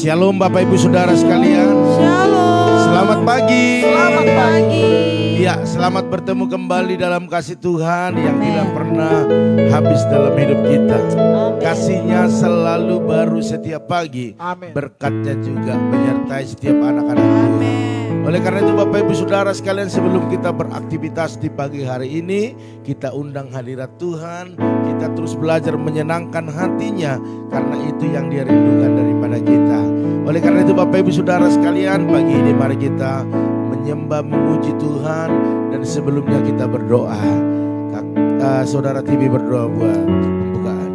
Shalom Bapak Ibu Saudara sekalian. Shalom. Selamat pagi. Selamat pagi. Ya, selamat bertemu kembali dalam kasih Tuhan yang tidak pernah habis dalam hidup kita. Kasih-Nya selalu baru setiap pagi. Amin. Berkat-Nya juga menyertai setiap anak-anak Tuhan. Oleh karena itu Bapak Ibu Saudara sekalian, sebelum kita beraktivitas di pagi hari ini, kita undang hadirat Tuhan. Kita terus belajar menyenangkan hatinya, karena itu yang Dia rindukan daripada kita. Oleh karena itu Bapak Ibu Saudara sekalian, pagi ini mari kita menyembah, memuji Tuhan. Dan sebelumnya kita berdoa. Saudara TV berdoa buat pembukaan.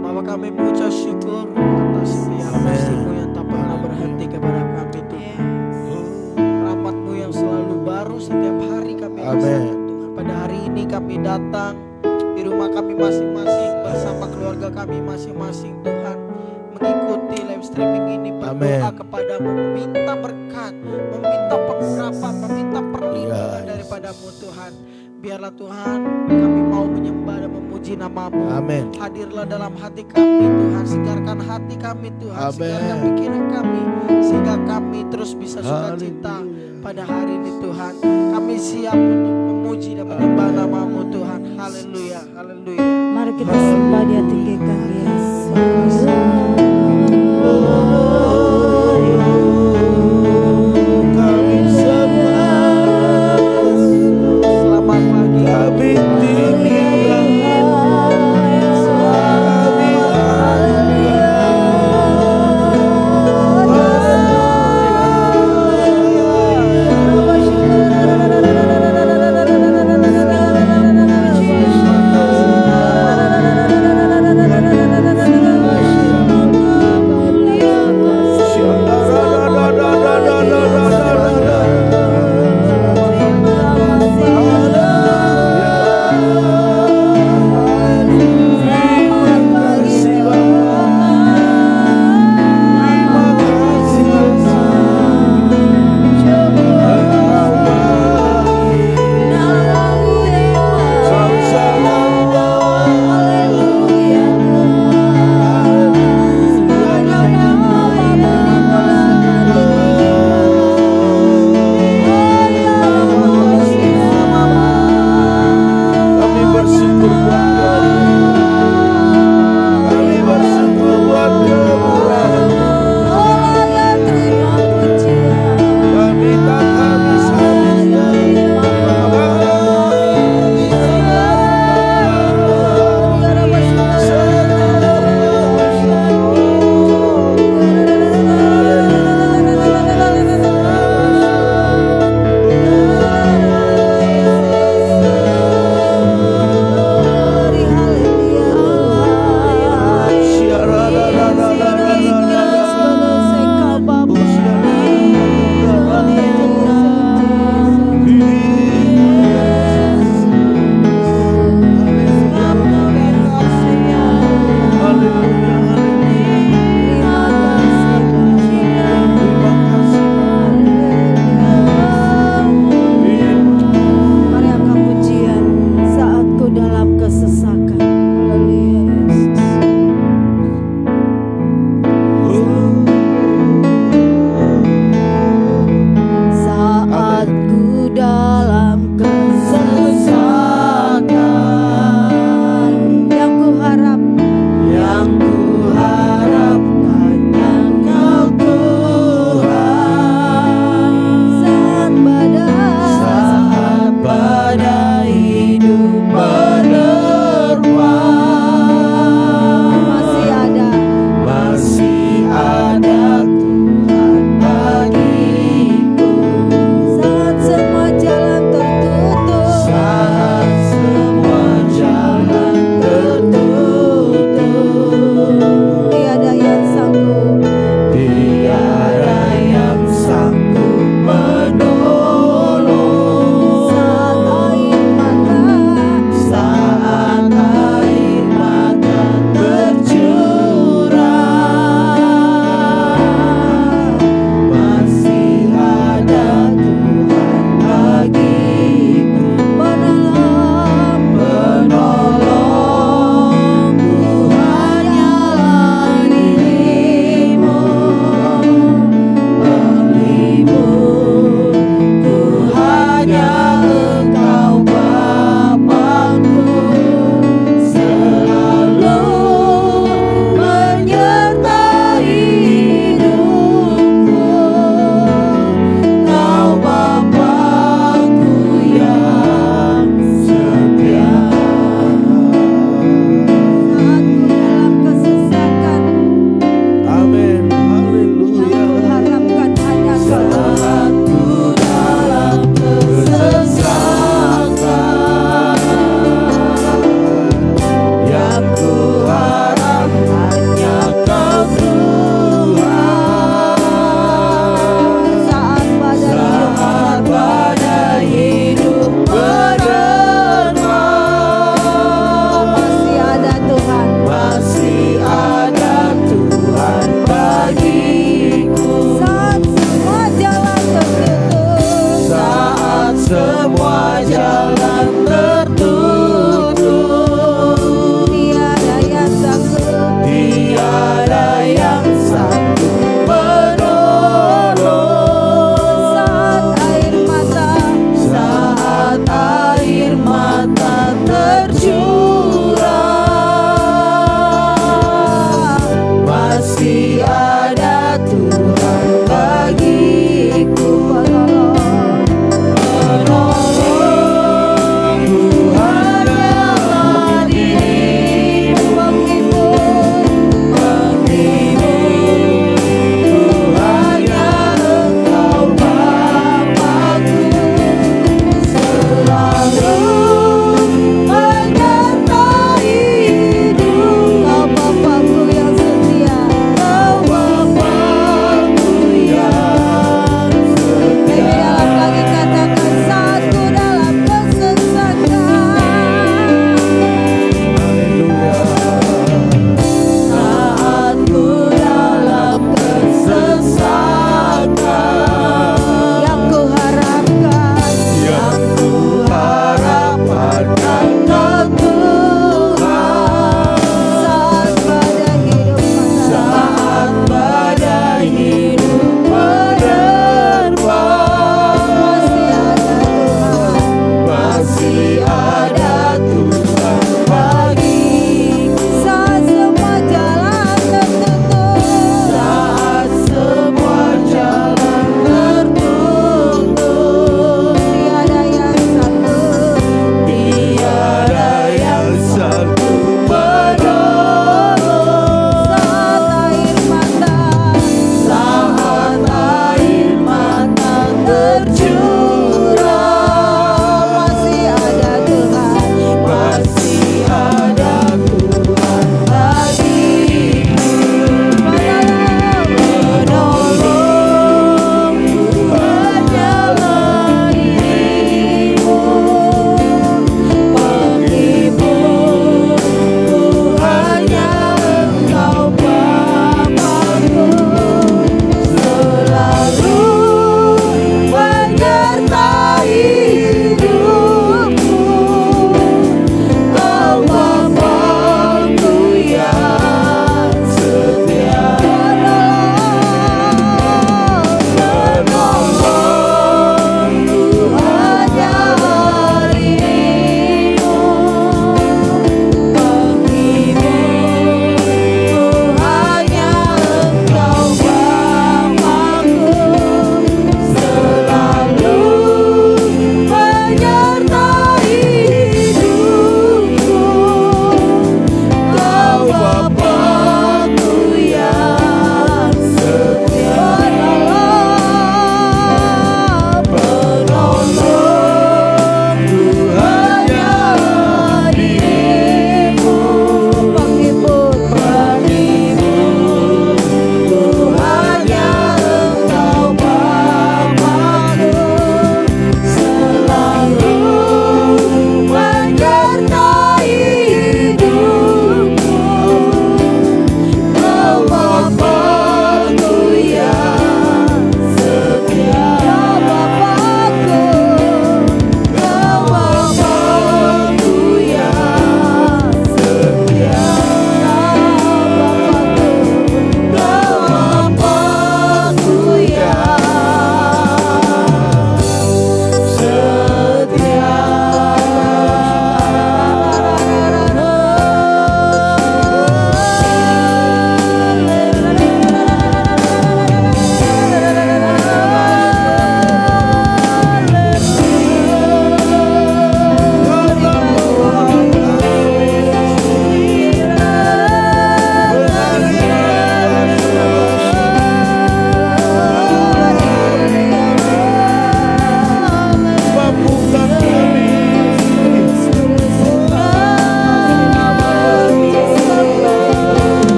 Bapa, kami mengucap syukur atas setiap kasih-Mu yang tak pernah berhenti kepada kami Tuhan. Rahmat-Mu yang selalu baru setiap hari kami rasakan Tuhan. Pada hari ini kami datang di rumah kami masing-masing bersama keluarga kami masing-masing Tuhan, mengikuti live streaming ini, berdoa kepadamu, meminta berkat, meminta pengurapan, meminta perlindungan daripada-Mu Tuhan. Biarlah Tuhan, kami mau menyembah dan memuji nama-Mu. Amin. Hadirlah dalam hati kami Tuhan, segarkan hati kami Tuhan, segarkan pikiran kami, sehingga kami terus bisa sukacita pada hari ini Tuhan. Kami siap untuk memuji dan menyembah nama-Mu Tuhan. Haleluya, haleluya. Mari kita sembah, Dia tinggikan Dia. Selamat pagi. Kami tinggikan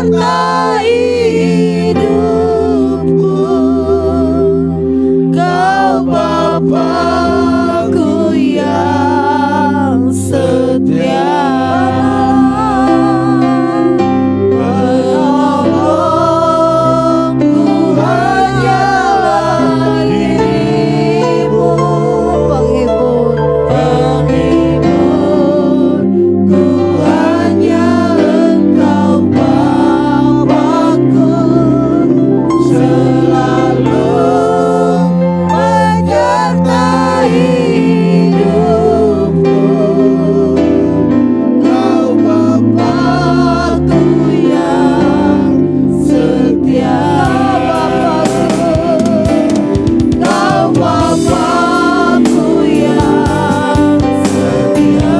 menyertai hidupku. Kau Bapa-Ku yang setia, penolongku hanyalah dirimu. Penghibur, penghiburku hanya Engkau Bapa-Ku, selalu menyertai hidupku. Kau Bapa-Ku yang setia, Kau Bapa-Ku yang setia,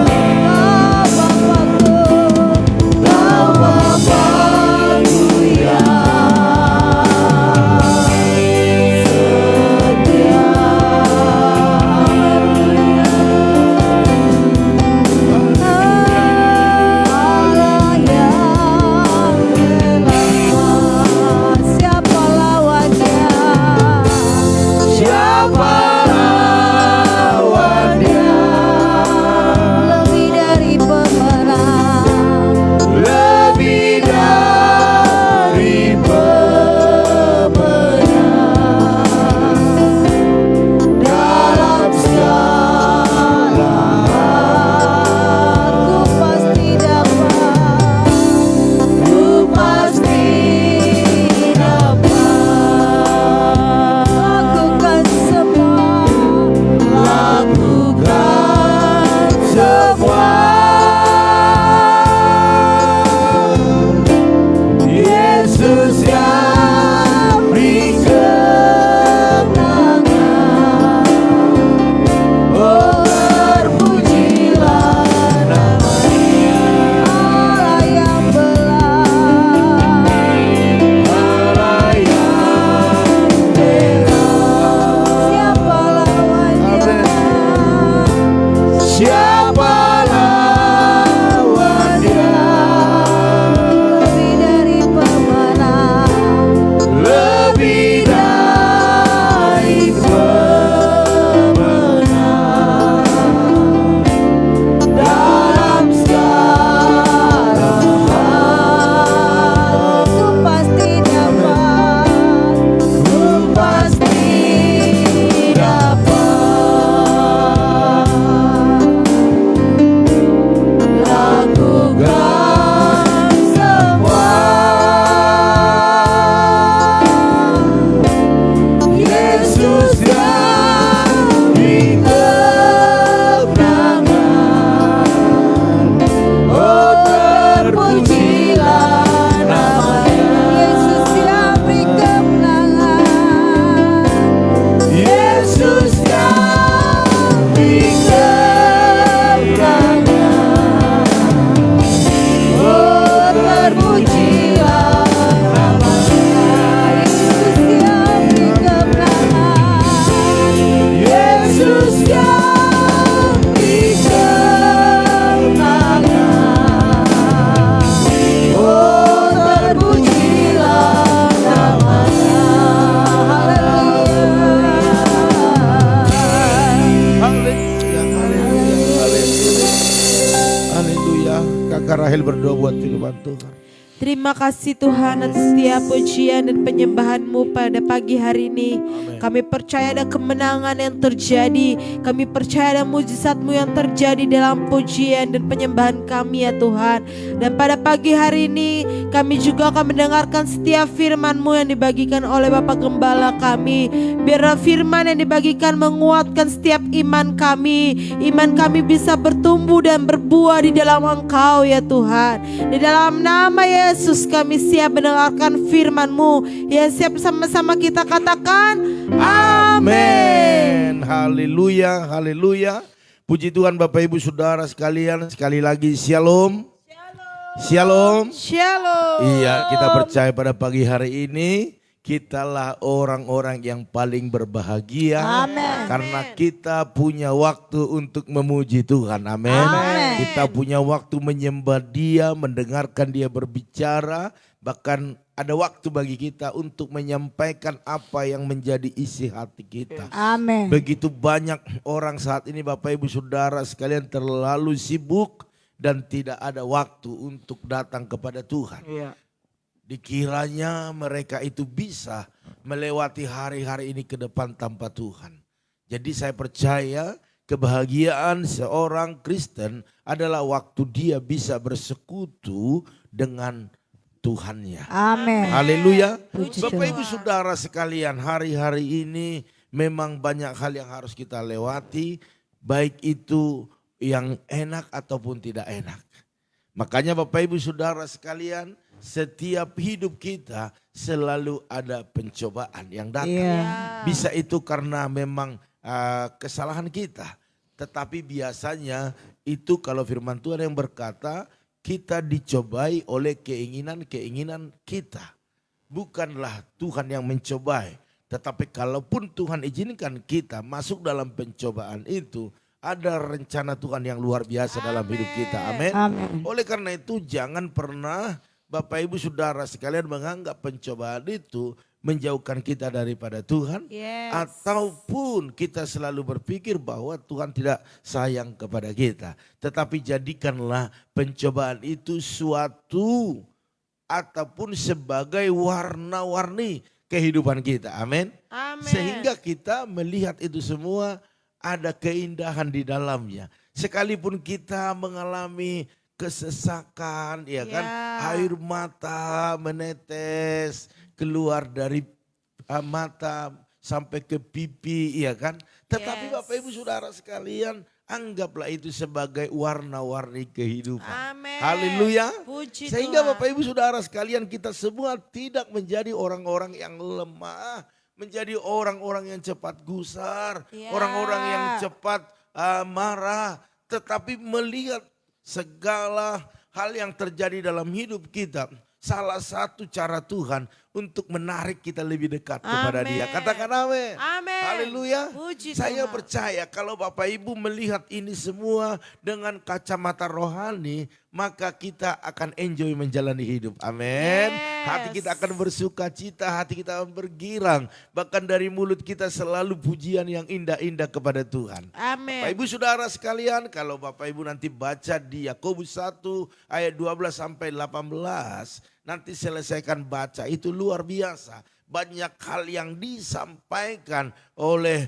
Kau Bapa-Ku yang setia. Allah yang bela, siapa lawannya? Siapa lawannya? Lebih dari pemenang, lebih dari pemenang. Dalam segala hal ku pasti dapat, ku pasti dapat. Lakukan semua, lakukan semua. Yesus yang beri kemenangan. Oh, terpujilah namanya. Allah yang belah, Allah yang bela, siapa lawannya? Siapa lawannya? Lebih dari pemenang, lebih dari pemenang. Dalam segala hal ku pasti dapat, ku pasti dapat. Lakukan semua. Yesus yang beri kemenangan. Oh, terpujilah namanya. Yesus yang beri kemenangan. Yesus yang beri kemenangan. Oh, terpujilah namanya. Yesus yang beri kemenangan. Yesus yang beri kemenangan. Oh, terpujilah namanya. Haleluya. Haleluya, haleluya, haleluya. Kakak Rahel berdoa buat firman Tuhan. Terima kasih Tuhan atas setiap pujian dan penyembahan-Mu pada pagi hari ini. Kami percaya ada kemenangan yang terjadi. Kami percaya ada mujizat-Mu yang terjadi dalam pujian dan penyembahan kami ya Tuhan. Dan pada pagi hari ini kami juga akan mendengarkan setiap firman-Mu yang dibagikan oleh Bapak Gembala kami. Biarlah firman yang dibagikan menguatkan setiap iman kami. Iman kami bisa bertumbuh dan berbuah di dalam Engkau ya Tuhan. Di dalam nama Yesus kami siap mendengarkan firman-Mu. Ya, siap sama-sama kita katakan amin. Haleluya, haleluya. Puji Tuhan Bapak Ibu Saudara sekalian. Sekali lagi shalom. Shalom. Shalom. Iya, kita percaya pada pagi hari ini kitalah orang-orang yang paling berbahagia. Amin. Karena kita punya waktu untuk memuji Tuhan. Amin. Amin. Kita punya waktu menyembah Dia, mendengarkan Dia berbicara, Bahkan ada waktu bagi kita untuk menyampaikan apa yang menjadi isi hati kita. Amin. Begitu banyak orang saat ini Bapak Ibu Saudara sekalian terlalu sibuk dan tidak ada waktu untuk datang kepada Tuhan. Iya. Dikiranya mereka itu bisa melewati hari-hari ini ke depan tanpa Tuhan. Jadi saya percaya kebahagiaan seorang Kristen adalah waktu dia bisa bersekutu dengan Tuhannya. Amin. Haleluya. Puji Bapak Tuhan. Ibu Saudara sekalian, hari-hari ini memang banyak hal yang harus kita lewati, baik itu yang enak ataupun tidak enak. Makanya Bapak Ibu Saudara sekalian, setiap hidup kita selalu ada pencobaan yang datang. Iya. Bisa itu karena memang kesalahan kita. Tetapi biasanya itu kalau firman Tuhan yang berkata, kita dicobai oleh keinginan-keinginan kita. Bukanlah Tuhan yang mencobai. Tetapi kalaupun Tuhan izinkan kita masuk dalam pencobaan itu, ada rencana Tuhan yang luar biasa dalam hidup kita. Amin. Amin. Oleh karena itu jangan pernah Bapak Ibu Saudara sekalian menganggap pencobaan itu menjauhkan kita daripada Tuhan. Yes. Ataupun kita selalu berpikir bahwa Tuhan tidak sayang kepada kita. Tetapi jadikanlah pencobaan itu suatu ataupun sebagai warna-warni kehidupan kita. Amin. Amin. Sehingga kita melihat itu semua ada keindahan di dalamnya. Sekalipun kita mengalami kesesakan, ya kan, air mata menetes keluar dari mata sampai ke pipi, ya kan. Tetapi Yes. Bapak Ibu Saudara sekalian, anggaplah itu sebagai warna-warni kehidupan. Amin. Haleluya. Puji Sehingga Tuhan. Bapak Ibu Saudara sekalian, kita semua tidak menjadi orang-orang yang lemah, menjadi orang-orang yang cepat gusar, Ya. orang-orang yang cepat marah, tetapi melihat segala hal yang terjadi dalam hidup kita. Salah satu cara Tuhan untuk menarik kita lebih dekat kepada Amin. Dia. Katakan amin. Amin. Haleluya. Puji Saya Tuhan. percaya kalau Bapak Ibu melihat ini semua dengan kacamata rohani, maka kita akan enjoy menjalani hidup. Amin. Yes. Hati kita akan bersuka cita, hati kita akan bergirang. Bahkan dari mulut kita selalu pujian yang indah-indah kepada Tuhan. Amin. Bapak Ibu Saudara sekalian, kalau Bapak Ibu nanti baca di Yakobus 1 ayat 12 sampai 18, nanti selesaikan baca, itu luar biasa. Banyak hal yang disampaikan oleh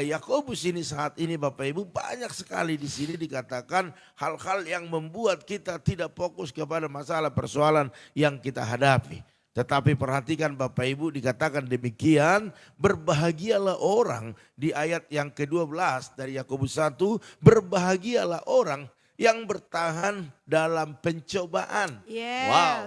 Yakobus ini saat ini Bapak Ibu, banyak sekali di sini dikatakan hal-hal yang membuat kita tidak fokus kepada masalah persoalan yang kita hadapi. Tetapi perhatikan Bapak Ibu, dikatakan demikian, berbahagialah orang di ayat yang ke-12 dari Yakobus 1, berbahagialah orang yang bertahan dalam pencobaan. Yes. Wow.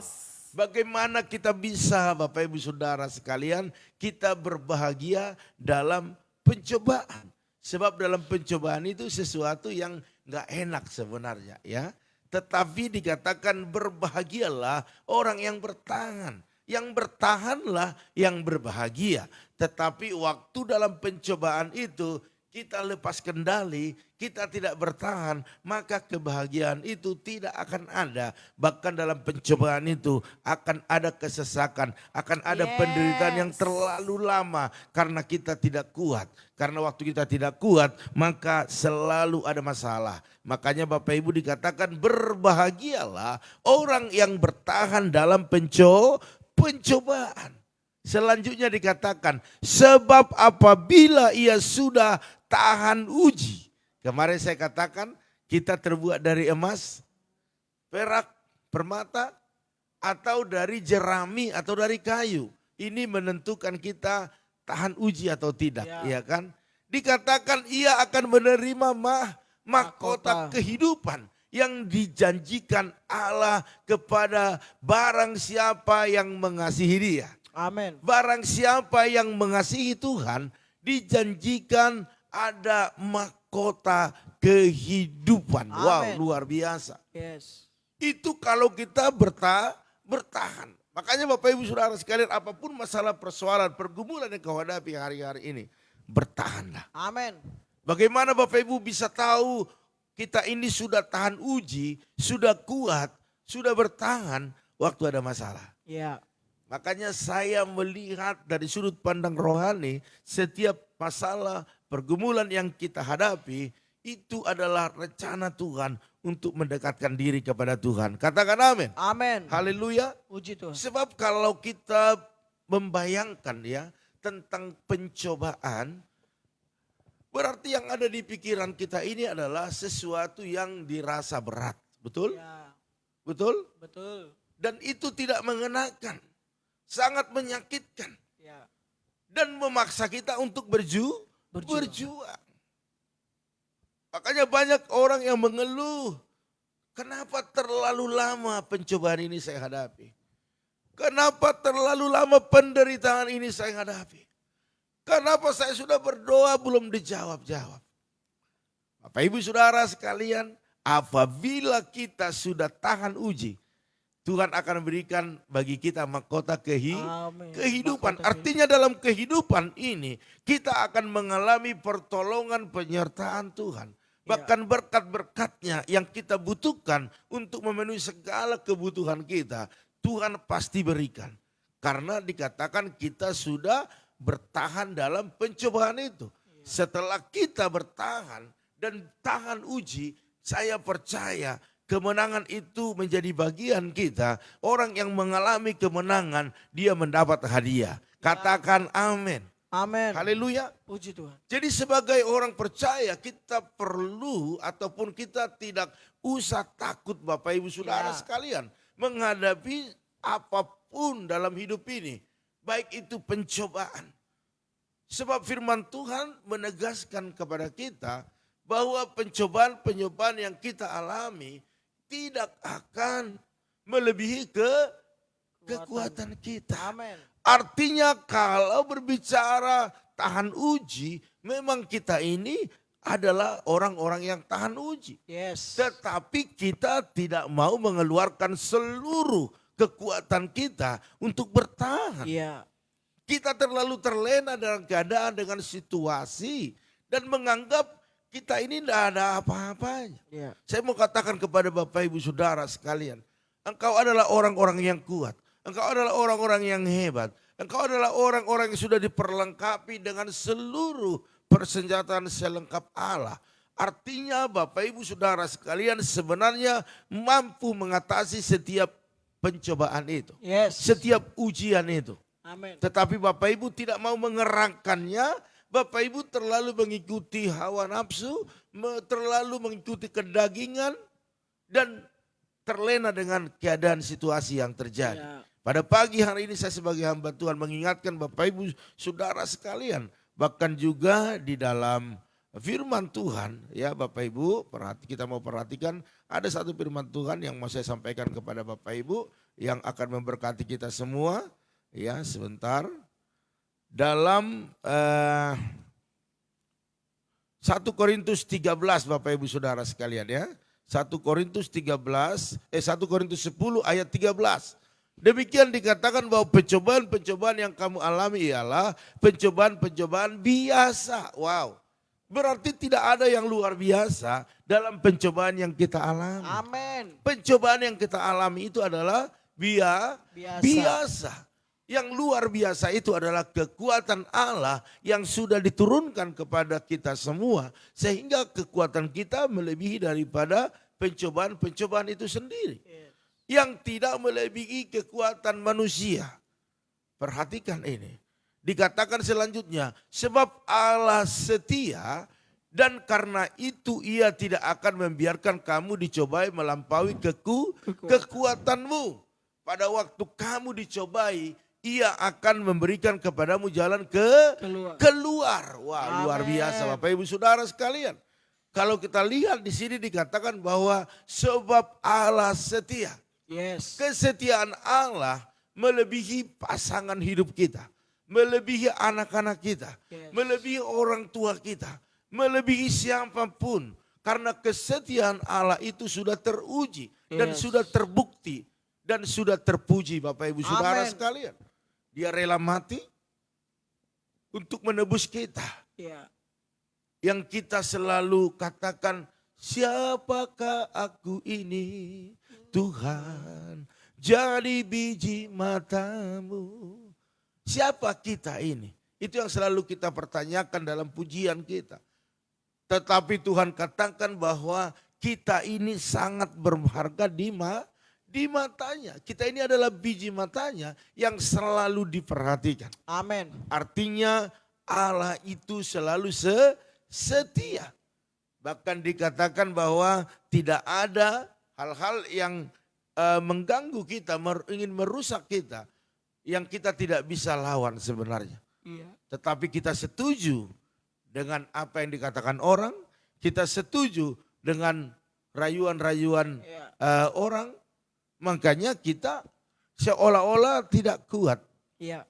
Bagaimana kita bisa Bapak Ibu Saudara sekalian, kita berbahagia dalam pencobaan. Sebab dalam pencobaan itu sesuatu yang gak enak sebenarnya, ya. Tetapi dikatakan berbahagialah orang yang bertahan. Yang bertahanlah yang berbahagia. Tetapi waktu dalam pencobaan itu kita lepas kendali, kita tidak bertahan, maka kebahagiaan itu tidak akan ada. Bahkan dalam pencobaan itu akan ada kesesakan, akan ada penderitaan yang terlalu lama karena kita tidak kuat. Karena waktu kita tidak kuat, maka selalu ada masalah. Makanya Bapak Ibu dikatakan berbahagialah orang yang bertahan dalam pencobaan. Selanjutnya dikatakan, sebab apabila ia sudah tahan uji. Kemarin saya katakan kita terbuat dari emas, perak, permata, atau dari jerami atau dari kayu. Ini menentukan kita tahan uji atau tidak, ya kan? Dikatakan ia akan menerima mahkota kehidupan yang dijanjikan Allah kepada barang siapa yang mengasihi Dia. Amin. Barang siapa yang mengasihi Tuhan dijanjikan ada mahkota kehidupan. Wow, Amin. luar biasa. Yes. Itu kalau kita bertahan. Makanya Bapak Ibu Saudara sekalian, apapun masalah persoalan, pergumulan yang kau hadapi hari-hari ini, bertahanlah. Amin. Bagaimana Bapak Ibu bisa tahu kita ini sudah tahan uji, sudah kuat, sudah bertahan? waktu ada masalah. Ya. Makanya saya melihat dari sudut pandang rohani, setiap masalah pergumulan yang kita hadapi, itu adalah rencana Tuhan untuk mendekatkan diri kepada Tuhan. Katakan amin. Amin. Haleluya. Puji Tuhan. Sebab kalau kita membayangkan ya tentang pencobaan, berarti yang ada di pikiran kita ini adalah sesuatu yang dirasa berat. Betul? Ya. Betul? Betul. Dan itu tidak mengenakan. Sangat menyakitkan. Ya. Dan memaksa kita untuk berjuang. Makanya banyak orang yang mengeluh. Kenapa terlalu lama pencobaan ini saya hadapi? Kenapa terlalu lama penderitaan ini saya hadapi? Kenapa saya sudah berdoa belum dijawab-jawab? Bapak Ibu Saudara sekalian, apabila kita sudah tahan uji, Tuhan akan berikan bagi kita mahkota Amin. kehidupan. Mahkota Artinya dalam kehidupan ini kita akan mengalami pertolongan penyertaan Tuhan. Bahkan berkat-berkatnya yang kita butuhkan untuk memenuhi segala kebutuhan kita, Tuhan pasti berikan. Karena dikatakan kita sudah bertahan dalam pencobaan itu. Setelah kita bertahan dan tahan uji, saya percaya kemenangan itu menjadi bagian kita. Orang yang mengalami kemenangan, dia mendapat hadiah. Katakan amin. Amin. Haleluya. Puji Tuhan. Jadi sebagai orang percaya kita perlu ataupun kita tidak usah takut Bapak Ibu Saudara sekalian. Menghadapi apapun dalam hidup ini. Baik itu pencobaan. Sebab firman Tuhan menegaskan kepada kita bahwa pencobaan-pencobaan yang kita alami tidak akan melebihi kekuatan kita. Amin. Artinya kalau berbicara tahan uji, memang kita ini adalah orang-orang yang tahan uji. Yes. Tetapi kita tidak mau mengeluarkan seluruh kekuatan kita untuk bertahan. Iya. Kita terlalu terlena dalam keadaan dengan situasi dan menganggap kita ini tidak ada apa-apanya. Iya. Saya mau katakan kepada Bapak Ibu Saudara sekalian, engkau adalah orang-orang yang kuat. Engkau adalah orang-orang yang hebat. Engkau adalah orang-orang yang sudah diperlengkapi dengan seluruh persenjataan selengkap Allah. Artinya Bapak Ibu Saudara sekalian sebenarnya mampu mengatasi setiap pencobaan itu. Yes. Setiap ujian itu. Amin. Tetapi Bapak Ibu tidak mau mengerangkannya. Bapak Ibu terlalu mengikuti hawa nafsu, terlalu mengikuti kedagingan, dan terlena dengan keadaan situasi yang terjadi. Ya. Pada pagi hari ini saya sebagai hamba Tuhan mengingatkan Bapak Ibu Saudara sekalian. Bahkan juga di dalam firman Tuhan, ya Bapak Ibu, kita mau perhatikan ada satu firman Tuhan yang mau saya sampaikan kepada Bapak Ibu yang akan memberkati kita semua. Ya sebentar. Dalam 1 Korintus 13 Bapak Ibu Saudara sekalian ya. 1 Korintus 10 ayat 13. Demikian dikatakan bahwa pencobaan-pencobaan yang kamu alami ialah pencobaan-pencobaan biasa. Wow. Berarti tidak ada yang luar biasa dalam pencobaan yang kita alami. Amin. Pencobaan yang kita alami itu adalah biasa. Yang luar biasa itu adalah kekuatan Allah yang sudah diturunkan kepada kita semua. Sehingga kekuatan kita melebihi daripada pencobaan-pencobaan itu sendiri. Yang tidak melebihi kekuatan manusia. Perhatikan ini. Dikatakan selanjutnya, sebab Allah setia dan karena itu ia tidak akan membiarkan kamu dicobai melampaui kekuatanmu. Pada waktu kamu dicobai, ia akan memberikan kepadamu jalan keluar. Wah, luar biasa Bapak Ibu Saudara sekalian. Kalau kita lihat di sini dikatakan bahwa sebab Allah setia. Yes. Kesetiaan Allah melebihi pasangan hidup kita, melebihi anak-anak kita, melebihi orang tua kita, melebihi siapapun. Karena kesetiaan Allah itu sudah teruji dan sudah terbukti dan sudah terpuji Bapak Ibu Saudara sekalian. Dia rela mati untuk menebus kita. Yang kita selalu katakan, siapakah aku ini? Tuhan, jadi biji matamu. Siapa kita ini? Itu yang selalu kita pertanyakan dalam pujian kita. Tetapi Tuhan katakan bahwa kita ini sangat berharga di matanya. Kita ini adalah biji matanya yang selalu diperhatikan. Amin. Artinya Allah itu selalu setia. Bahkan dikatakan bahwa tidak ada hal-hal yang mengganggu kita, ingin merusak kita, yang kita tidak bisa lawan sebenarnya. Iya. Tetapi kita setuju dengan apa yang dikatakan orang, kita setuju dengan rayuan-rayuan orang, makanya kita seolah-olah tidak kuat. Iya.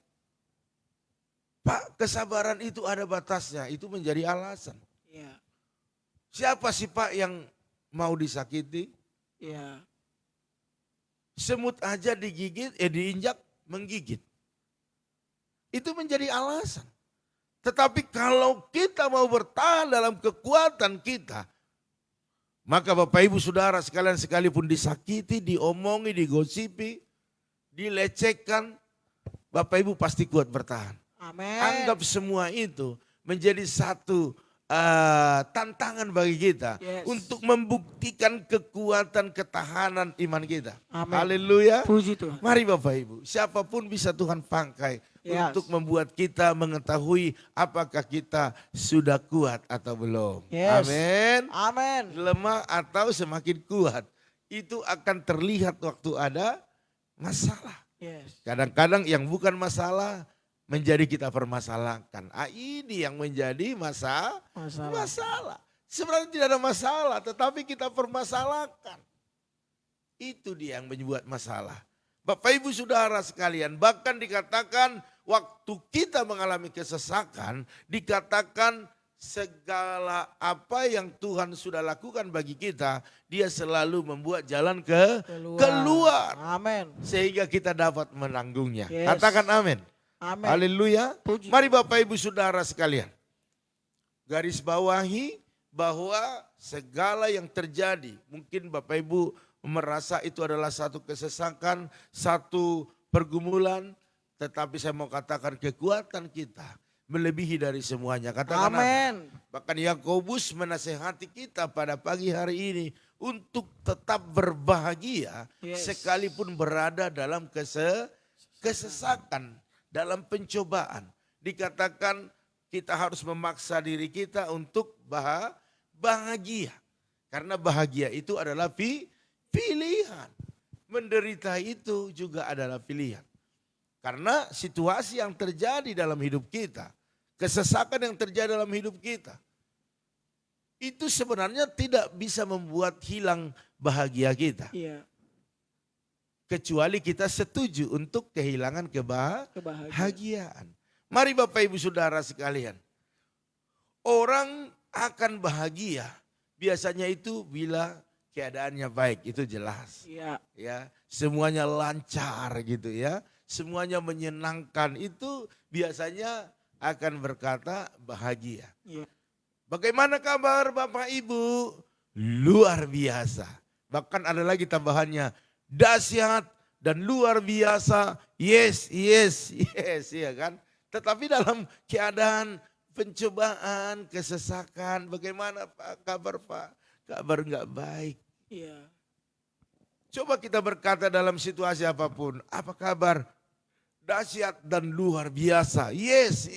Pak, kesabaran itu ada batasnya, itu menjadi alasan. Iya. Siapa sih Pak yang mau disakiti? Iya. Semut aja diinjak, menggigit. Itu menjadi alasan. Tetapi kalau kita mau bertahan dalam kekuatan kita, maka Bapak Ibu Saudara sekalian, sekalipun disakiti, diomongi, digosipi, dilecehkan, Bapak Ibu pasti kuat bertahan. Amin. Anggap semua itu menjadi satu tantangan bagi kita untuk membuktikan kekuatan ketahanan iman kita. Amin. Haleluya. Puji Tuhan. Mari Bapak Ibu, siapapun bisa Tuhan pakai untuk membuat kita mengetahui apakah kita sudah kuat atau belum. Yes. Amin. Amin. Lemah atau semakin kuat, itu akan terlihat waktu ada masalah. Yes. Kadang-kadang yang bukan masalah menjadi kita permasalahkan. Ini yang menjadi masalah. Sebenarnya tidak ada masalah, tetapi kita permasalahkan. Itu dia yang membuat masalah. Bapak Ibu Saudara sekalian, bahkan dikatakan waktu kita mengalami kesesakan, dikatakan segala apa yang Tuhan sudah lakukan bagi kita, Dia selalu membuat jalan keluar. Amin. Sehingga kita dapat menanggungnya. Yes. Katakan amin. Amin. Haleluya. Puji. Mari Bapak Ibu Saudara sekalian, garis bawahi bahwa segala yang terjadi, mungkin Bapak Ibu merasa itu adalah satu kesesakan, satu pergumulan, tetapi saya mau katakan kekuatan kita melebihi dari semuanya. Katakan Amin. Bahkan Yakobus menasehati kita pada pagi hari ini untuk tetap berbahagia sekalipun berada dalam kesesakan, dalam pencobaan. Dikatakan kita harus memaksa diri kita untuk bahagia. Karena bahagia itu adalah pilihan. Menderita itu juga adalah pilihan. Karena situasi yang terjadi dalam hidup kita, kesesakan yang terjadi dalam hidup kita, itu sebenarnya tidak bisa membuat hilang bahagia kita. Iya. Kecuali kita setuju untuk kehilangan kebahagiaan. Mari Bapak Ibu Saudara sekalian. Orang akan bahagia biasanya itu bila keadaannya baik, itu jelas. Iya. Ya, semuanya lancar gitu ya. Semuanya menyenangkan, itu biasanya akan berkata bahagia. Iya. Bagaimana kabar Bapak Ibu? Luar biasa. Bahkan ada lagi tambahannya, dahsyat dan luar biasa. Yes, ya kan? Tetapi dalam keadaan pencobaan, kesesakan, bagaimana Pak kabar Pak? Kabar enggak baik. Iya. Coba kita berkata dalam situasi apapun, apa kabar? Dahsyat dan luar biasa. Yes.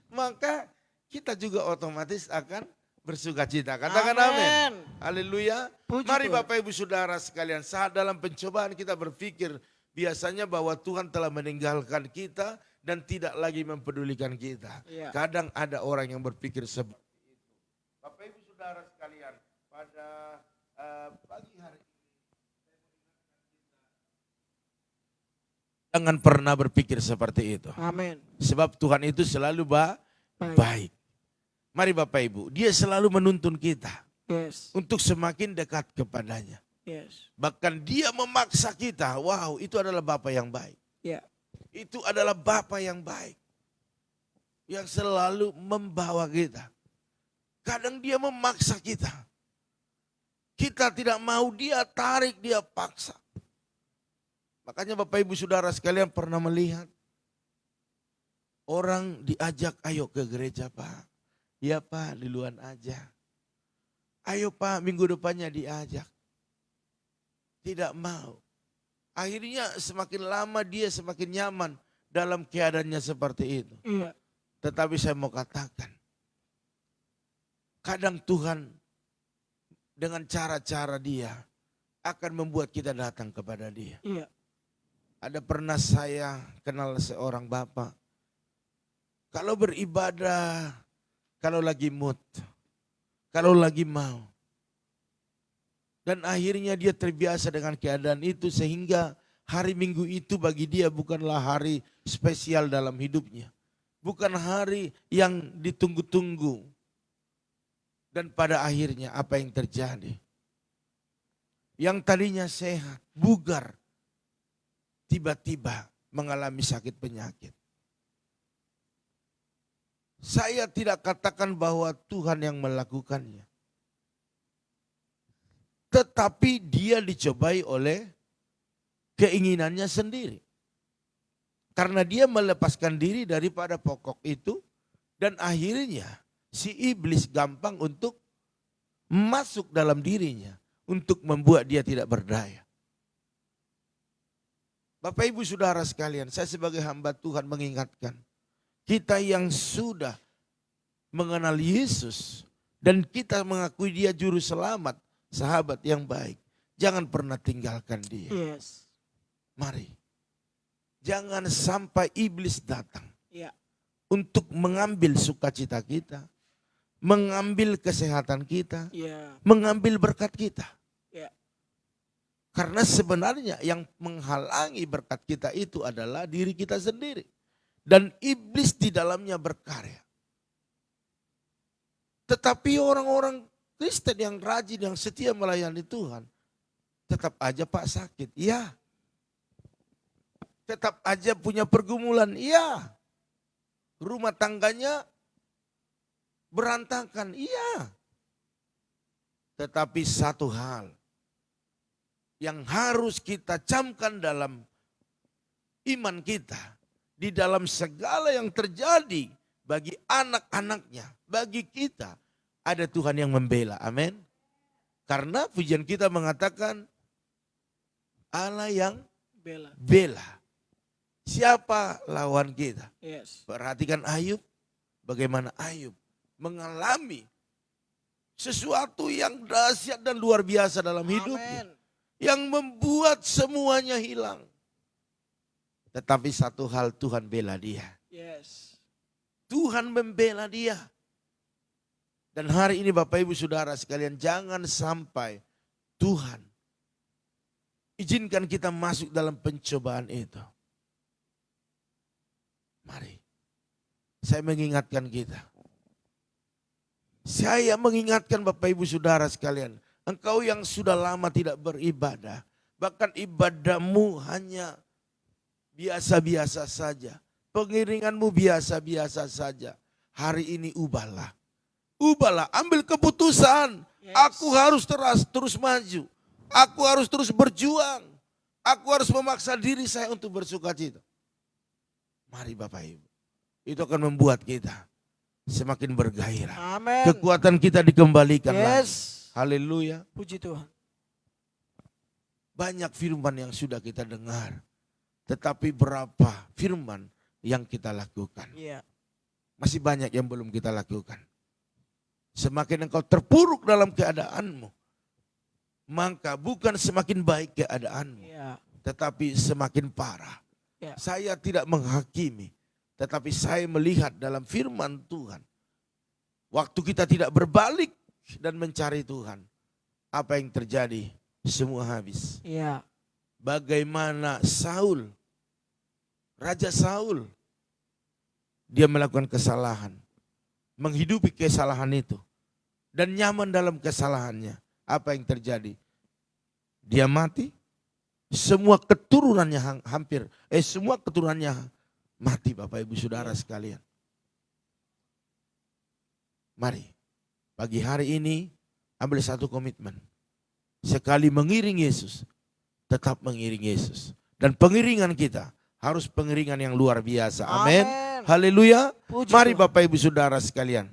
Maka kita juga otomatis akan bersuka cita. Katakan amin. Haleluya. Mari Bapak Ibu Saudara sekalian, saat dalam pencobaan kita berpikir biasanya bahwa Tuhan telah meninggalkan kita dan tidak lagi mempedulikan kita. Iya. Kadang ada orang yang berpikir seperti itu. Bapak Ibu Saudara sekalian, pada pagi hari ini, jangan pernah berpikir seperti itu. Amin. Sebab Tuhan itu selalu baik. Mari Bapak Ibu, Dia selalu menuntun kita Yes. untuk semakin dekat kepadanya. Yes. Bahkan Dia memaksa kita, wow, itu adalah Bapa yang baik. Ya. Itu adalah Bapa yang baik. Yang selalu membawa kita. Kadang Dia memaksa kita. Kita tidak mau, Dia tarik, Dia paksa. Makanya Bapak Ibu Saudara sekalian pernah melihat orang diajak, ayo ke gereja Pak. Ya Pak, duluan aja. Ayo Pak, minggu depannya diajak. Tidak mau. Akhirnya semakin lama dia semakin nyaman dalam keadaannya seperti itu. Iya. Tetapi saya mau katakan, kadang Tuhan dengan cara-cara dia akan membuat kita datang kepada dia. Iya. Ada pernah saya kenal seorang bapak, kalau beribadah, kalau lagi mood, kalau lagi mau. Dan akhirnya dia terbiasa dengan keadaan itu sehingga hari Minggu itu bagi dia bukanlah hari spesial dalam hidupnya. Bukan hari yang ditunggu-tunggu. Dan pada akhirnya apa yang terjadi? Yang tadinya sehat, bugar, tiba-tiba mengalami sakit penyakit. Saya tidak katakan bahwa Tuhan yang melakukannya. Tetapi dia dicobai oleh keinginannya sendiri. Karena dia melepaskan diri daripada pokok itu. Dan akhirnya si iblis gampang untuk masuk dalam dirinya. Untuk membuat dia tidak berdaya. Bapak Ibu Saudara sekalian, saya sebagai hamba Tuhan mengingatkan. Kita yang sudah mengenal Yesus. Dan kita mengakui dia juru selamat. Sahabat yang baik. Jangan pernah tinggalkan dia. Yes. Mari. Jangan sampai iblis datang. Iya. Untuk mengambil sukacita kita. Mengambil kesehatan kita. Iya. Mengambil berkat kita. Iya. Karena sebenarnya yang menghalangi berkat kita itu adalah diri kita sendiri. Dan iblis di dalamnya berkarya. Tetapi orang-orang Kristen yang rajin, yang setia melayani Tuhan. Tetap aja Pak sakit, iya. Tetap aja punya pergumulan, iya. Rumah tangganya berantakan, iya. Tetapi satu hal yang harus kita camkan dalam iman kita. Di dalam segala yang terjadi bagi anak-anaknya, bagi kita. Ada Tuhan yang membela, amin. Karena pujian kita mengatakan Allah yang bela. Siapa lawan kita? Yes. Perhatikan Ayub, bagaimana Ayub mengalami sesuatu yang dahsyat dan luar biasa dalam hidupnya. Amen. Yang membuat semuanya hilang. Tetapi satu hal, Tuhan bela dia. Yes. Tuhan membela dia. Dan hari ini Bapak Ibu Saudara sekalian, jangan sampai Tuhan izinkan kita masuk dalam pencobaan itu. Mari, saya mengingatkan kita. Saya mengingatkan Bapak Ibu Saudara sekalian, engkau yang sudah lama tidak beribadah, bahkan ibadahmu hanya biasa-biasa saja, pengiringanmu biasa-biasa saja. Hari ini ubahlah. Ubahlah, ambil keputusan. Yes. Aku harus terus maju. Aku harus terus berjuang. Aku harus memaksa diri saya untuk bersukacita. Mari Bapak Ibu. Itu akan membuat kita semakin bergairah. Amin. Kekuatan kita dikembalikan lagi. Yes. Haleluya. Puji Tuhan. Banyak firman yang sudah kita dengar. Tetapi berapa firman yang kita lakukan? Iya. Masih banyak yang belum kita lakukan. Semakin engkau terpuruk dalam keadaanmu, maka bukan semakin baik keadaanmu, Iya. tetapi semakin parah. Ya. Saya tidak menghakimi, tetapi saya melihat dalam firman Tuhan. Waktu kita tidak berbalik dan mencari Tuhan, apa yang terjadi? Semua habis. Iya. Bagaimana Saul, Raja Saul, dia melakukan kesalahan, menghidupi kesalahan itu. Dan nyaman dalam kesalahannya. Apa yang terjadi? Dia mati. Semua keturunannya semua keturunannya mati Bapak Ibu Saudara sekalian. Mari. Pagi hari ini ambil satu komitmen. Sekali mengiring Yesus. Tetap mengiring Yesus. Dan pengiringan kita harus pengiringan yang luar biasa. Amin. Amin. Haleluya. Puji Mari Tuhan. Bapak Ibu Saudara sekalian.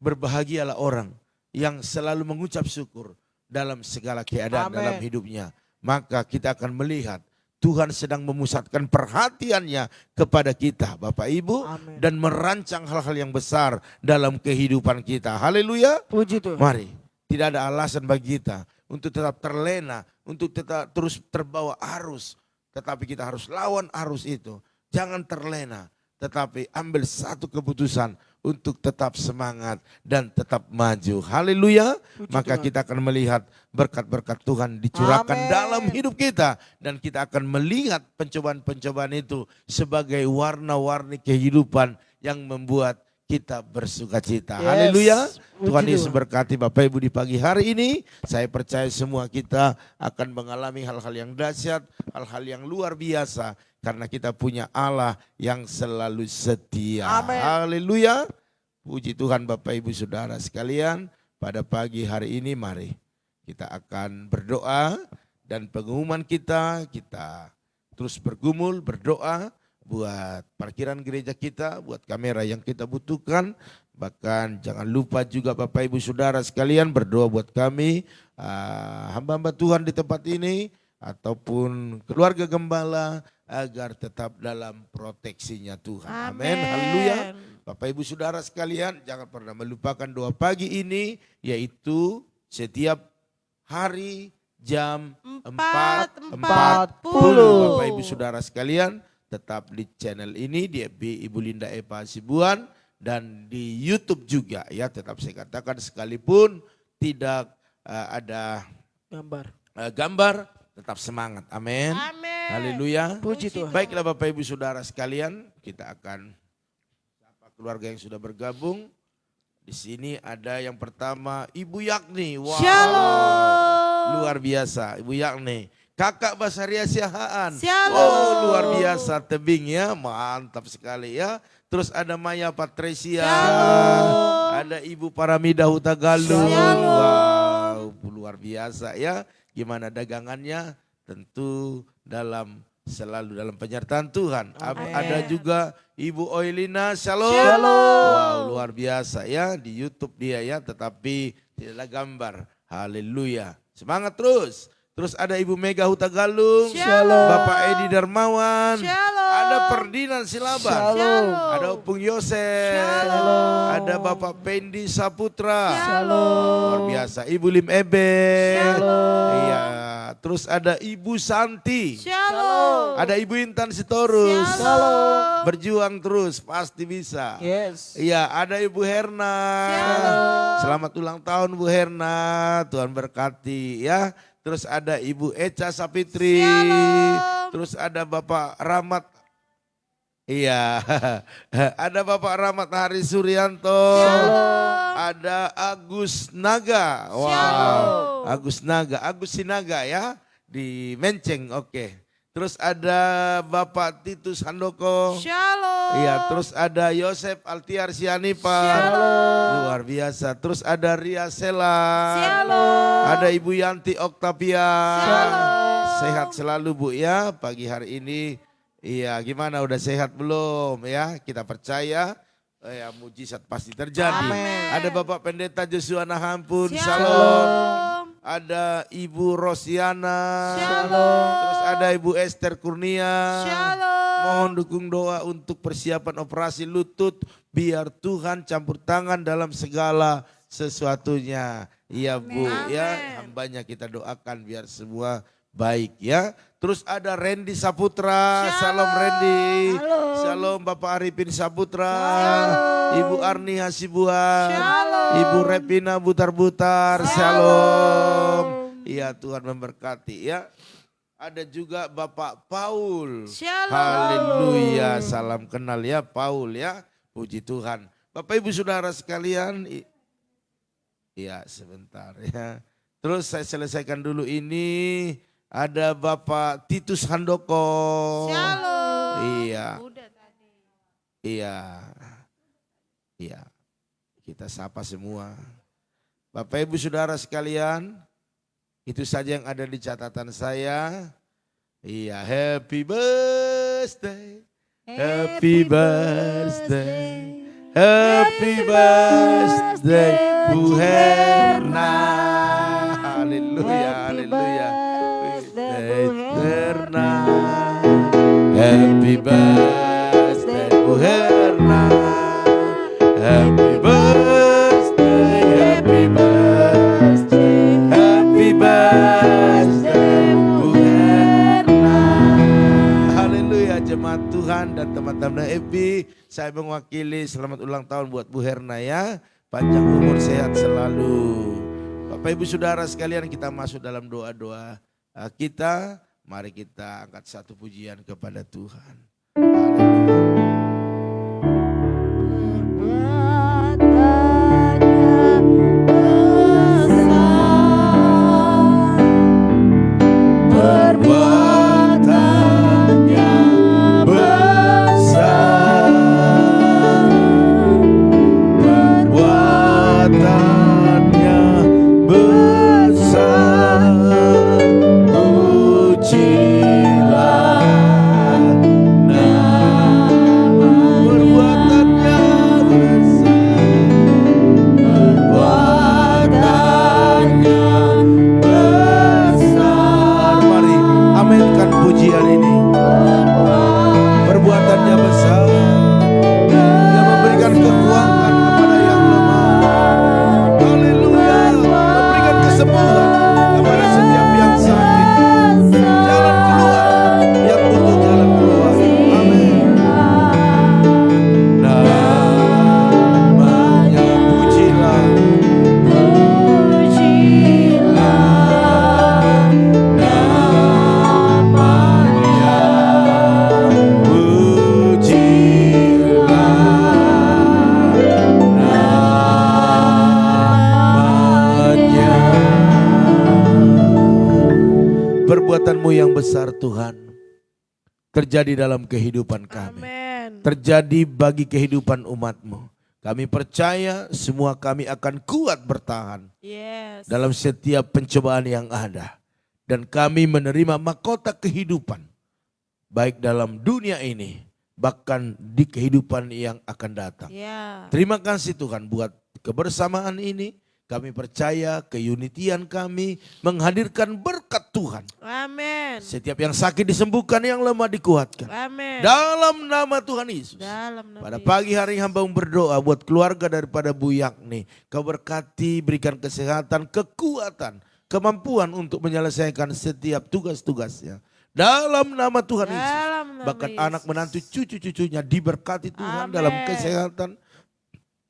Berbahagialah orang yang selalu mengucap syukur dalam segala keadaan Amin. dalam hidupnya. Maka kita akan melihat Tuhan sedang memusatkan perhatiannya kepada kita Bapak Ibu. Amin. Dan merancang hal-hal yang besar dalam kehidupan kita. Haleluya. Puji Tuhan. Mari, tidak ada alasan bagi kita untuk tetap terlena, untuk tetap terus terbawa arus. Tetapi kita harus lawan arus itu. Jangan terlena, tetapi ambil satu keputusan untuk tetap semangat dan tetap maju. Haleluya. Puji Maka Tuhan. kita akan melihat berkat-berkat Tuhan dicurahkan Amin. dalam hidup kita. Dan kita akan melihat pencobaan-pencobaan itu sebagai warna-warni kehidupan yang membuat kita bersuka cita. Yes. Haleluya. Puji Tuhan Yesus Tuhan. berkati Bapak Ibu di pagi hari ini. Saya percaya semua kita akan mengalami hal-hal yang dahsyat, hal-hal yang luar biasa. Karena kita punya Allah yang selalu setia. Amin. Haleluya. Puji Tuhan Bapak Ibu Saudara sekalian. Pada pagi hari ini mari kita akan berdoa. Dan pengumuman kita terus bergumul, berdoa. Buat parkiran gereja kita, buat kamera yang kita butuhkan. Bahkan jangan lupa juga Bapak Ibu Saudara sekalian berdoa buat kami. Hamba-hamba Tuhan di tempat ini. Ataupun keluarga gembala agar tetap dalam proteksinya Tuhan. Amin. Haleluya. Bapak Ibu Saudara sekalian jangan pernah melupakan doa pagi ini. Yaitu setiap hari jam 4.40. 40. Bapak Ibu Saudara sekalian tetap di channel ini di FB Ibu Linda Eva Hasibuan. Dan di YouTube juga ya, tetap saya katakan sekalipun tidak ada gambar, tetap semangat. Amin. Haleluya. Puji Tuhan. Baiklah Bapak Ibu Saudara sekalian, kita akan sapa keluarga yang sudah bergabung. Di sini ada yang pertama Ibu Yakni. Wow. Shalom. Luar biasa Ibu Yakni. Kakak Basaria Siahaan. Shalom. Oh, luar biasa tebing ya, mantap sekali ya. Terus ada Maya Patricia. Shalom. Ada Ibu Paramida Hutagalung. Shalom. Wow, luar biasa ya. Gimana dagangannya? Tentu selalu dalam penyertaan Tuhan. Amin. Ada juga Ibu Oilina. Shalom. Shalom. Wow, luar biasa ya. Di YouTube dia ya, tetapi tidak ada gambar. Haleluya. Semangat terus. Terus ada Ibu Mega Hutagalung, Shalom. Bapak Edi Darmawan, Shalom. ada Ferdinand Silaban, Shalom. ada Opung Yosef, Shalom. ada Bapak Pendi Saputra, Shalom. luar biasa, Ibu Lim Ebe, Shalom. iya, terus ada Ibu Santi, Shalom. ada Ibu Intan Sitorus, Shalom. berjuang terus pasti bisa. Yes. Iya, ada Ibu Herna. Shalom. Selamat ulang tahun Bu Herna, Tuhan berkati ya. Terus ada Ibu Eca Sapitri. Shalom. Terus ada Bapak Rahmat. Iya, ada Bapak Rahmat Hari Suryanto. Shalom. Ada Agus Naga. Wow, Shalom. Agus Naga, Agus Sinaga ya di Menceng. Oke. Terus ada Bapak Titus Handoko. Shalom. Iya, terus ada Yosef Altiar Sianipa. Shalom. Luar biasa. Terus ada Ria Sela. Shalom. Ada Ibu Yanti Oktavia. Shalom. Sehat selalu Bu ya pagi hari ini. Iya, gimana udah sehat belum ya? Kita percaya ya mujizat pasti terjadi. Amin. Ada Bapak Pendeta Joshua Nahampun. Shalom. Shalom. Ada Ibu Rosiana. Shalom. Terus ada Ibu Esther Kurnia. Shalom. Mohon dukung doa untuk persiapan operasi lutut. Biar Tuhan campur tangan dalam segala sesuatunya. Iya Bu Amin. ya, hambanya kita doakan biar semua baik ya. Terus ada Randy Saputra. Salam Randy. Halo. Shalom Bapak Arifin Saputra. Shalom. Ibu Arni Hasibuan. Shalom. Ibu Repina Butar-Butar. Shalom. Iya Tuhan memberkati ya. Ada juga Bapak Paul. Shalom. Haleluya. Salam kenal ya Paul ya. Puji Tuhan. Bapak Ibu Saudara sekalian. Iya sebentar ya. Terus saya selesaikan dulu ini. Ada Bapak Titus Handoko. Shalom. Iya. Udah tadi. Iya. Iya. Kita sapa semua. Bapak Ibu Saudara sekalian. Itu saja yang ada di catatan saya. Iya, happy birthday. Happy birthday. Happy birthday Bu Herna. Haleluya, haleluya. Birthday Herna. Happy birthday Bu Herna. Happy birthday, happy birthday, happy birthday Bu Herna. Haleluya, jemaat Tuhan dan teman-teman FB, saya mewakili selamat ulang tahun buat Bu Herna ya. Panjang umur, sehat selalu. Bapak Ibu Saudara sekalian, kita masuk dalam doa-doa kita. Mari kita angkat satu pujian kepada Tuhan. Haleluya. Perbuatannya besar, Perbuatannya besar, pujilah nama. Perbuatannya besar, perbuatannya besar. Mari aminkan pujian ini. Perbuatannya besar, Dia memberikan kekuatan kepada yang lemah. Haleluya, memberikan kesembuhan kepada setiap yang sakit. Jalan keluar, yang butuh jalan keluar. Amin. Namanya pujilah, perbuatanmu yang besar Tuhan terjadi dalam kehidupan kami. Amin. Terjadi bagi kehidupan umat-Mu. Kami percaya semua kami akan kuat bertahan Yes. dalam setiap pencobaan yang ada. Dan kami menerima mahkota kehidupan. Baik dalam dunia ini, bahkan di kehidupan yang akan datang. Ya. Terima kasih Tuhan buat kebersamaan ini. Kami percaya keunitian kami menghadirkan berkat Tuhan. Amin. Setiap yang sakit disembuhkan, yang lemah dikuatkan. Amin. Dalam nama Tuhan Yesus. Dalam nama Pada Yesus. pagi hari hamba berdoa buat keluarga daripada Bu Yakni. Kau berkati, berikan kesehatan, kekuatan, kemampuan untuk menyelesaikan setiap tugas-tugasnya. Dalam nama Tuhan Yesus. Dalam nama Bahkan Yesus. anak menantu cucu-cucunya diberkati Tuhan Amin. dalam kesehatan.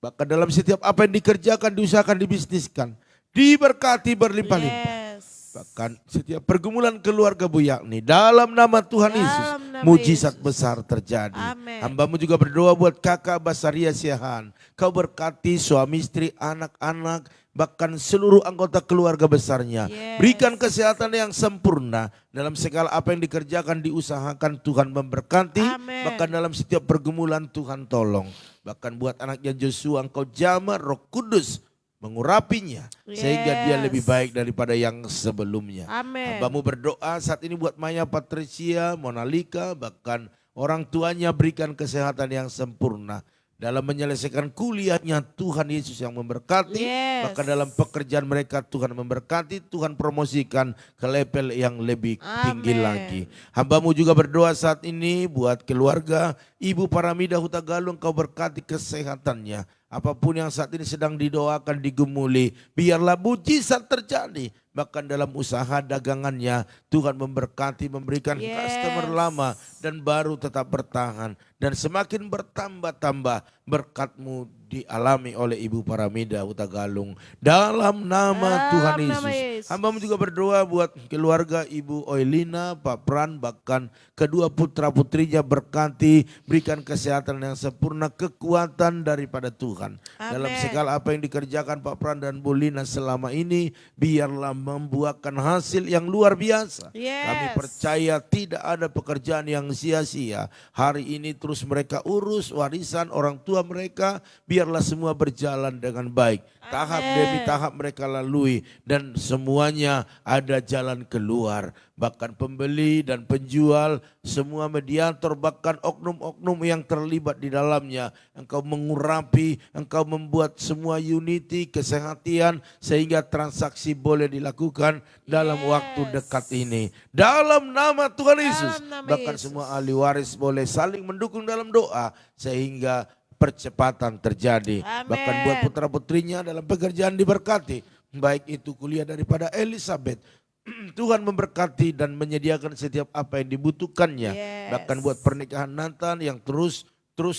Bahkan dalam setiap apa yang dikerjakan, diusahakan, dibisniskan. Diberkati berlimpah-limpah. Yes. Bahkan setiap pergumulan keluarga Bu Yakni. Dalam nama Tuhan Dalam Yesus. nama Mujizat Yesus. besar terjadi. Amin. Hambamu juga berdoa buat kakak Basaria Siahan. Kau berkati suami istri, anak-anak, bahkan seluruh anggota keluarga besarnya. Yes. Berikan kesehatan yang sempurna. Dalam segala apa yang dikerjakan, diusahakan, Tuhan memberkati. Amin. Bahkan dalam setiap pergumulan Tuhan tolong. Bahkan buat anaknya Joshua, engkau jamah Roh Kudus mengurapinya. Sehingga dia Yes. lebih baik daripada yang sebelumnya. Amin. Hambamu berdoa saat ini buat Maya Patricia, Monalika, bahkan orang tuanya berikan kesehatan yang sempurna. Dalam menyelesaikan kuliahnya Tuhan Yesus yang memberkati. Yes. Bahkan dalam pekerjaan mereka Tuhan memberkati. Tuhan promosikan ke level yang lebih tinggi Amin. lagi. Hambamu juga berdoa saat ini buat keluarga Ibu Paramida Huta Galung, kau berkati kesehatannya. Apapun yang saat ini sedang didoakan, digumuli, biarlah mujizat terjadi. Bahkan dalam usaha dagangannya Tuhan memberkati, memberikan Yes. customer lama dan baru tetap bertahan. Dan semakin bertambah-tambah berkat-Mu dialami oleh Ibu Paramida Huta Galung. Dalam nama Tuhan Dalam nama Yesus. Yesus. Hambamu juga berdoa buat keluarga Ibu Oilina, Pak Pran, bahkan kedua putra-putrinya berkati, berikan kesehatan yang sempurna, kekuatan daripada Tuhan. Dalam Amin. segala apa yang dikerjakan Pak Pran dan Bu Lina selama ini, biarlah membuahkan hasil yang luar biasa. Yes. Kami percaya tidak ada pekerjaan yang sia-sia. Hari ini terus mereka urus warisan orang tua mereka, biar biarlah semua berjalan dengan baik. Tahap demi tahap mereka lalui dan semuanya ada jalan keluar. Bahkan pembeli dan penjual, semua mediator, bahkan oknum-oknum yang terlibat di dalamnya. Engkau mengurapi, engkau membuat semua unity, kesehatan sehingga transaksi boleh dilakukan dalam waktu dekat ini. Dalam nama Tuhan Yesus, nama bahkan Yesus. semua ahli waris boleh saling mendukung dalam doa sehingga percepatan terjadi. Amin. Bahkan buat putra-putrinya dalam pekerjaan diberkati. Baik itu kuliah daripada Elizabeth. Tuhan memberkati dan menyediakan setiap apa yang dibutuhkannya. Yes. Bahkan buat pernikahan Nathan yang terus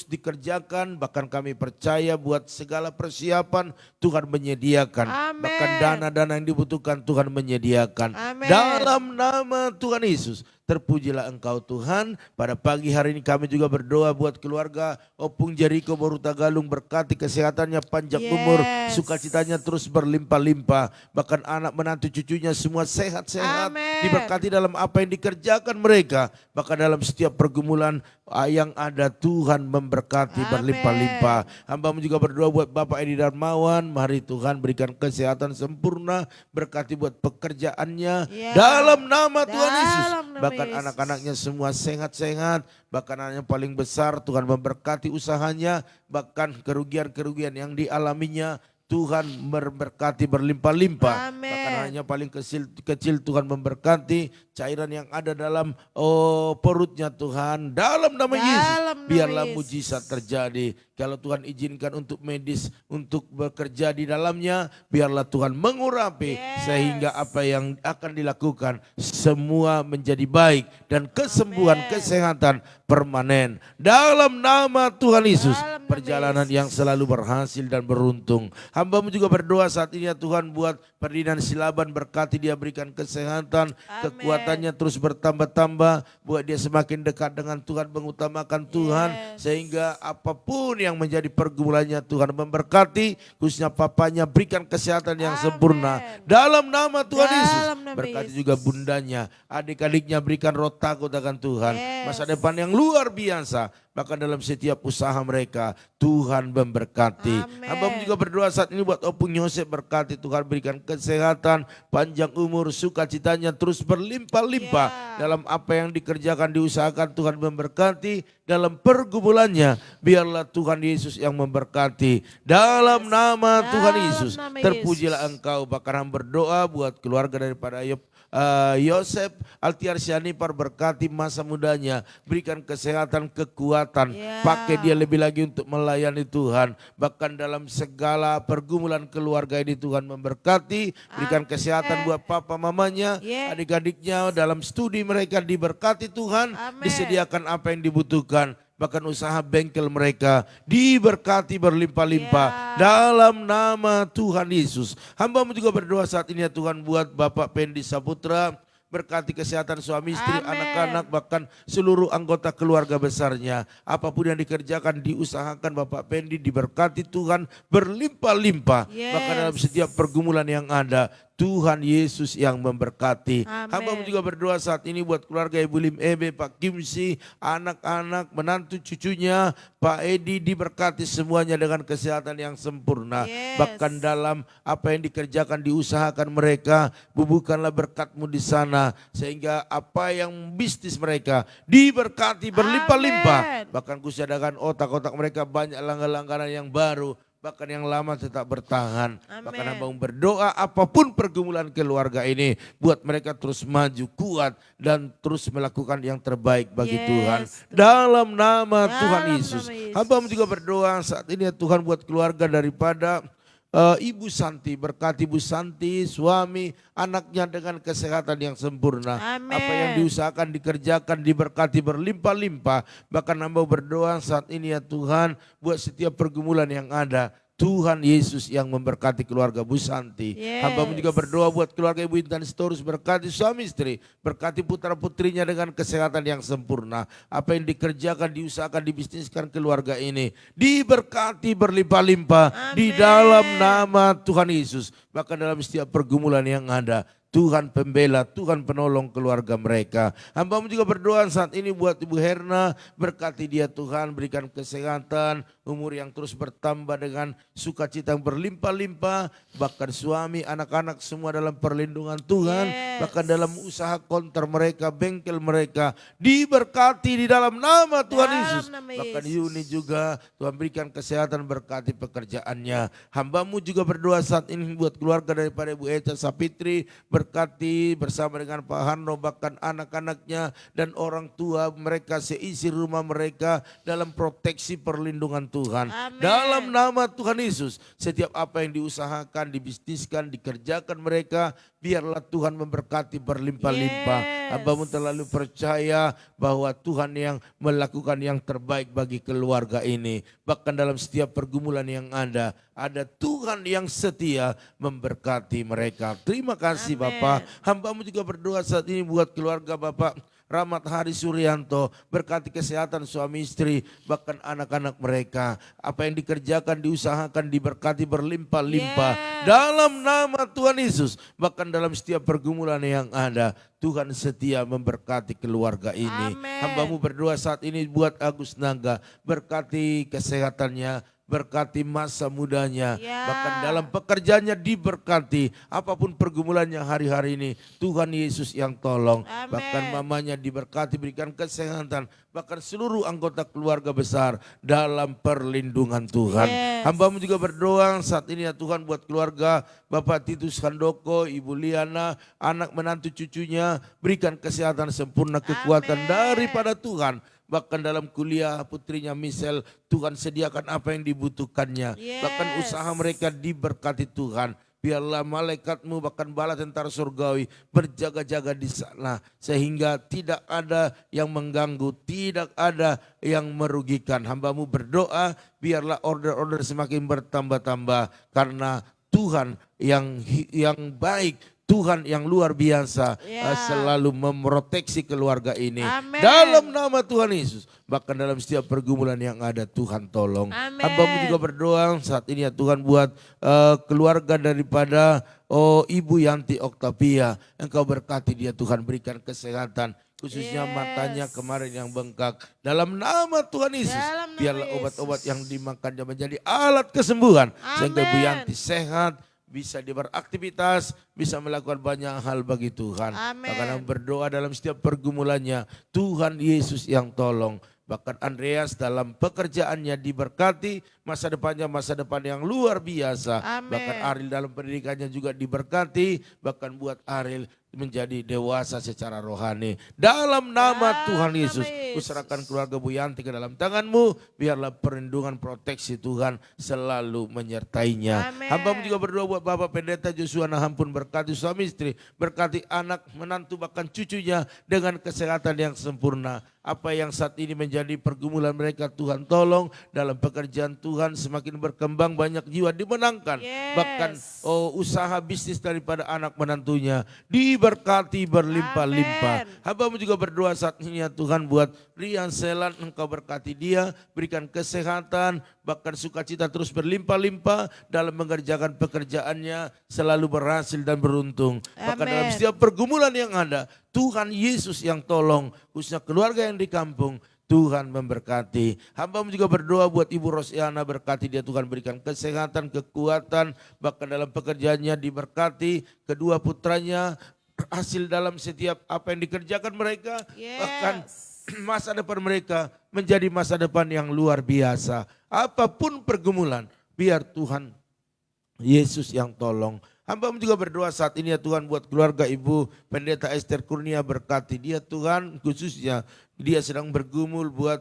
dikerjakan, bahkan kami percaya buat segala persiapan Tuhan menyediakan. Amin. Bahkan dana-dana yang dibutuhkan Tuhan menyediakan. Amin. Dalam nama Tuhan Yesus, terpujilah Engkau Tuhan. Pada pagi hari ini kami juga berdoa buat keluarga Opung Jericho Boru Tagalung, berkati kesehatannya, panjang umur, sukacitanya terus berlimpah-limpah. Bahkan anak menantu cucunya semua sehat-sehat, Amin. diberkati dalam apa yang dikerjakan mereka. Bahkan dalam setiap pergumulan yang ada Tuhan memberkati Amin. berlimpah-limpah. Hamba juga berdoa buat Bapak Edi Darmawan, mari Tuhan berikan kesehatan sempurna, berkati buat pekerjaannya. Ya. Dalam nama Tuhan Dalam Yesus. nama Bahkan Yesus. anak-anaknya semua sehat-sehat, bahkan anak yang paling besar Tuhan memberkati usahanya, bahkan kerugian-kerugian yang dialaminya Tuhan memberkati berlimpah-limpah. Amin. Bahkan anaknya paling kecil Tuhan memberkati, cairan yang ada dalam perutnya Tuhan. Dalam nama Yesus, Dalam nama biarlah Yesus. mujizat terjadi. Kalau Tuhan izinkan untuk medis, untuk bekerja di dalamnya, biarlah Tuhan mengurapi sehingga apa yang akan dilakukan semua menjadi baik dan kesembuhan, kesehatan permanen. Dalam nama Tuhan Yesus, Dalam nama perjalanan yang selalu berhasil dan beruntung. Hamba-Mu juga berdoa saat ini ya Tuhan buat Ferdinand Silaban, berkati dia, berikan kesehatan, kekuatannya terus bertambah-tambah, buat dia semakin dekat dengan Tuhan, mengutamakan Tuhan, sehingga apapun yang menjadi pergumulannya Tuhan memberkati, khususnya papanya, berikan kesehatan yang sempurna. Dalam nama Tuhan Dalam Yesus, nama berkati Yesus. juga bundanya, adik-adiknya, berikan roh takut akan Tuhan, masa depan yang luar biasa. Bahkan dalam setiap usaha mereka, Tuhan memberkati. Amin. Hamba juga berdoa saat ini buat Opung Yosef, berkati Tuhan, berikan kesehatan, panjang umur, sukacitanya terus berlimpah-limpah. Dalam apa yang dikerjakan, diusahakan, Tuhan memberkati. Dalam pergumulannya, biarlah Tuhan Yesus yang memberkati. Dalam nama Tuhan Dalam Yesus, nama terpujilah Engkau. Bahkan hamba berdoa buat keluarga daripada Yosef Altiarsianipar, berkati masa mudanya, berikan kesehatan, kekuatan, pakai dia lebih lagi untuk melayani Tuhan. Bahkan dalam segala pergumulan keluarga ini Tuhan memberkati, berikan kesehatan buat papa mamanya, adik-adiknya, dalam studi mereka diberkati Tuhan, disediakan apa yang dibutuhkan. Bahkan usaha bengkel mereka diberkati berlimpah-limpah. Dalam nama Tuhan Yesus. Hamba-Mu juga berdoa saat ini ya Tuhan buat Bapak Pendi Saputra, berkati kesehatan suami istri, anak-anak, bahkan seluruh anggota keluarga besarnya. Apapun yang dikerjakan, diusahakan Bapak Pendi, diberkati Tuhan berlimpah-limpah. Bahkan dalam setiap pergumulan yang ada, Tuhan Yesus yang memberkati. Hamba juga berdoa saat ini buat keluarga Ibu Lim Ebe, Pak Kimsi, anak-anak, menantu cucunya, Pak Edi, diberkati semuanya dengan kesehatan yang sempurna. Bahkan dalam apa yang dikerjakan, diusahakan mereka, bubuhkanlah berkat-Mu di sana, sehingga apa yang bisnis mereka diberkati berlimpah-limpah. Bahkan kusiadakan otak-otak mereka banyak langkah-langkah yang baru, bahkan yang lama tetap bertahan. Bahkan hamba berdoa apapun pergumulan keluarga ini, buat mereka terus maju kuat dan terus melakukan yang terbaik bagi Tuhan. Dalam nama Tuhan Yesus. Hamba juga berdoa saat ini ya Tuhan buat keluarga daripada Ibu Santi, berkati Ibu Santi, suami, anaknya dengan kesehatan yang sempurna. Apa yang diusahakan, dikerjakan, diberkati berlimpah-limpah. Bahkan hamba berdoa saat ini ya Tuhan, buat setiap pergumulan yang ada, Tuhan Yesus yang memberkati keluarga Bu Santi. Hamba juga berdoa buat keluarga Ibu Intan Sitorus, berkati suami istri, berkati putra-putrinya dengan kesehatan yang sempurna. Apa yang dikerjakan, diusahakan, dibisniskan keluarga ini, diberkati berlimpah-limpah di dalam nama Tuhan Yesus. Bahkan dalam setiap pergumulan yang ada, Tuhan pembela, Tuhan penolong keluarga mereka. Hamba juga berdoa saat ini buat Ibu Herna, berkati dia Tuhan, berikan kesehatan, umur yang terus bertambah dengan sukacita yang berlimpah-limpah, bahkan suami, anak-anak semua dalam perlindungan Tuhan, bahkan dalam usaha konter mereka, bengkel mereka, diberkati di dalam nama Tuhan Yesus. Bahkan Yuni juga Tuhan berikan kesehatan, berkati pekerjaannya. Hamba-Mu juga berdoa saat ini buat keluarga daripada Ibu Eca Sapitri, berkati bersama dengan Pak Hano, bahkan anak-anaknya dan orang tua mereka, seisi rumah mereka dalam proteksi perlindungan Tuhan. Dalam nama Tuhan Yesus, setiap apa yang diusahakan, dibisniskan, dikerjakan mereka, biarlah Tuhan memberkati berlimpah-limpah. Hamba-Mu terlalu percaya bahwa Tuhan yang melakukan yang terbaik bagi keluarga ini. Bahkan dalam setiap pergumulan yang ada Tuhan yang setia memberkati mereka. Terima kasih Bapak. Hamba-Mu juga berdoa saat ini buat keluarga Bapak Rahmat Hari Suryanto, berkati kesehatan suami istri, bahkan anak-anak mereka. Apa yang dikerjakan, diusahakan, diberkati berlimpah-limpah. Dalam nama Tuhan Yesus, bahkan dalam setiap pergumulan yang ada, Tuhan setia memberkati keluarga ini. Hamba-Mu berdoa saat ini buat Agus Naga, berkati kesehatannya, berkati masa mudanya, bahkan dalam pekerjaannya diberkati. Apapun pergumulannya hari-hari ini, Tuhan Yesus yang tolong. Bahkan mamanya diberkati, berikan kesehatan, bahkan seluruh anggota keluarga besar dalam perlindungan Tuhan. Hamba-Mu juga berdoa saat ini ya Tuhan buat keluarga Bapak Titus Handoko, Ibu Liana, anak menantu cucunya, berikan kesehatan sempurna, kekuatan daripada Tuhan. Bahkan dalam kuliah putrinya Michelle, Tuhan sediakan apa yang dibutuhkannya. Bahkan usaha mereka diberkati Tuhan. Biarlah malaikat-Mu bahkan bala tentara surgawi berjaga-jaga di sana. Sehingga tidak ada yang mengganggu, tidak ada yang merugikan. Hamba-Mu berdoa biarlah order-order semakin bertambah-tambah. Karena Tuhan yang baik, Tuhan yang luar biasa selalu memproteksi keluarga ini. Dalam nama Tuhan Yesus. Bahkan dalam setiap pergumulan yang ada Tuhan tolong. Hamba-Mu juga berdoa saat ini ya Tuhan buat keluarga daripada Ibu Yanti Oktavia. Engkau berkati dia Tuhan, berikan kesehatan. Khususnya matanya kemarin yang bengkak. Dalam nama Tuhan Yesus. Biarlah obat-obat yang dimakannya menjadi alat kesembuhan. Sehingga Ibu Yanti sehat, bisa beraktivitas, bisa melakukan banyak hal bagi Tuhan. Bahkan berdoa dalam setiap pergumulannya, Tuhan Yesus yang tolong. Bahkan Andreas dalam pekerjaannya diberkati, masa depannya masa depan yang luar biasa. Bahkan Ariel dalam pendidikannya juga diberkati, bahkan buat Ariel menjadi dewasa secara rohani. Dalam nama Tuhan Yesus, kuserahkan keluarga Bu Yanti ke dalam tangan-Mu, biarlah perlindungan proteksi Tuhan selalu menyertainya. Hamba-Mu juga berdoa buat Bapak Pendeta Joshua Nahampun, berkati suami istri, berkati anak, menantu, bahkan cucunya dengan kesehatan yang sempurna. Apa yang saat ini menjadi pergumulan mereka Tuhan tolong, dalam pekerjaan Tuhan semakin berkembang, banyak jiwa dimenangkan. Bahkan usaha bisnis daripada anak menantunya diberkati berlimpah-limpah. Hamba-Mu juga berdoa saat ini ya Tuhan buat Rian Selan, Engkau berkati dia, berikan kesehatan, bahkan sukacita terus berlimpah-limpah dalam mengerjakan pekerjaannya, selalu berhasil dan beruntung. Bahkan dalam setiap pergumulan yang ada, Tuhan Yesus yang tolong, khususnya keluarga yang di kampung, Tuhan memberkati. Hamba-Mu juga berdoa buat Ibu Rosiana, berkati dia Tuhan, berikan kesehatan, kekuatan, bahkan dalam pekerjaannya diberkati, kedua putranya berhasil dalam setiap apa yang dikerjakan mereka, bahkan masa depan mereka menjadi masa depan yang luar biasa. Apapun pergumulan, biar Tuhan Yesus yang tolong. Hamba-Mu juga berdoa saat ini ya Tuhan buat keluarga Ibu Pendeta Esther Kurnia, berkati dia Tuhan, khususnya dia sedang bergumul buat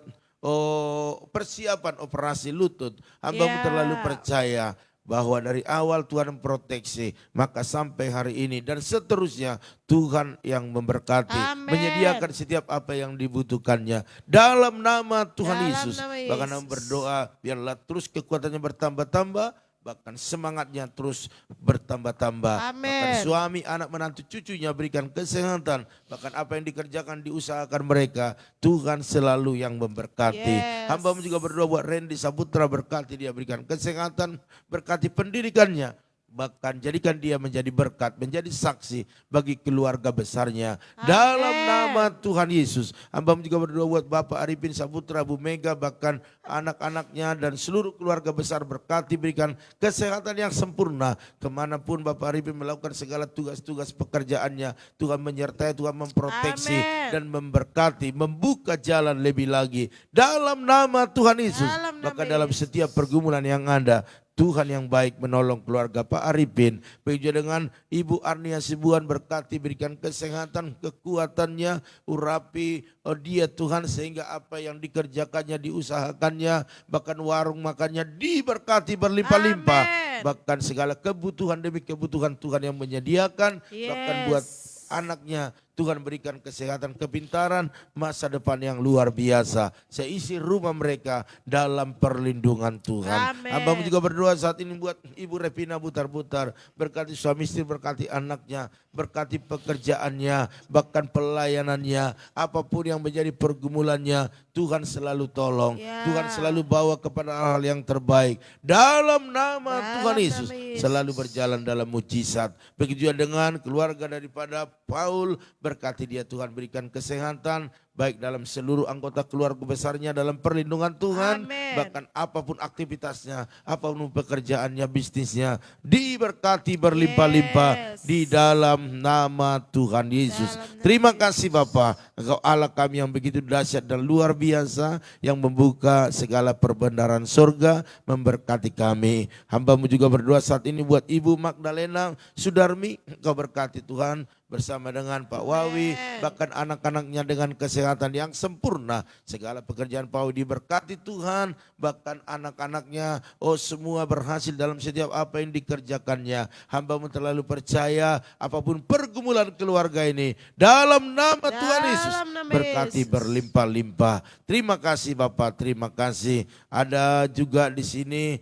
persiapan operasi lutut. Hamba-Mu terlalu percaya bahwa dari awal Tuhan memproteksi, maka sampai hari ini dan seterusnya Tuhan yang memberkati, menyediakan setiap apa yang dibutuhkannya. Dalam nama Tuhan Yesus, bahkan berdoa biarlah terus kekuatannya bertambah-tambah, bahkan semangatnya terus bertambah-tambah. Bahkan suami, anak, menantu, cucunya berikan kesehatan. Bahkan apa yang dikerjakan, diusahakan mereka, Tuhan selalu yang memberkati. Hamba-Mu juga berdoa buat Randy Saputra, berkati dia, berikan kesehatan, berkati pendidikannya. bahkan jadikan dia menjadi berkat, menjadi saksi bagi keluarga besarnya. Dalam nama Tuhan Yesus, hamba juga berdoa buat Bapak Arifin Saputra, Bu Mega, bahkan anak-anaknya dan seluruh keluarga besar, berkati, berikan kesehatan yang sempurna. Kemanapun Bapak Arifin melakukan segala tugas-tugas pekerjaannya, Tuhan menyertai, Tuhan memproteksi dan memberkati, membuka jalan lebih lagi. Dalam nama Tuhan Yesus, maka dalam setiap pergumulan yang ada, Tuhan yang baik menolong keluarga Pak Arifin. Begitu dengan Ibu Arnia Sibuan, berkati, berikan kesehatan, kekuatannya, urapi dia Tuhan, sehingga apa yang dikerjakannya, diusahakannya, bahkan warung makannya diberkati berlimpah-limpah. Bahkan segala kebutuhan demi kebutuhan Tuhan yang menyediakan, bahkan buat anaknya Tuhan berikan kesehatan, kepintaran, masa depan yang luar biasa. Seisi rumah mereka dalam perlindungan Tuhan. Hamba juga berdoa saat ini buat Ibu Revina Butar-Butar, berkati suami istri, berkati anaknya, berkati pekerjaannya, bahkan pelayanannya, apapun yang menjadi pergumulannya, Tuhan selalu tolong, Tuhan selalu bawa kepada hal yang terbaik. Dalam nama Tuhan Yesus, selalu berjalan dalam mujizat. Begitu juga dengan keluarga daripada Paul, berkati dia Tuhan, berikan kesehatan, baik dalam seluruh anggota keluarga besarnya dalam perlindungan Tuhan. Bahkan apapun aktivitasnya, apapun pekerjaannya, bisnisnya, diberkati berlimpah-limpah di dalam nama Tuhan Yesus. Terima kasih Bapa, Engkau Allah kami yang begitu dahsyat dan luar biasa, yang membuka segala perbendaharaan surga, memberkati kami. Hamba-Mu juga berdoa saat ini buat Ibu Magdalena Sudarmi, Engkau berkati Tuhan, bersama dengan Pak Wawi, bahkan anak-anaknya dengan kesehatan yang sempurna. Segala pekerjaan Pak Wawi diberkati Tuhan, bahkan anak-anaknya semua berhasil dalam setiap apa yang dikerjakannya. Hamba-Mu terlalu percaya apapun pergumulan keluarga ini, dalam nama Tuhan Yesus berkati berlimpah-limpah. Terima kasih Bapak, terima kasih. Ada juga di sini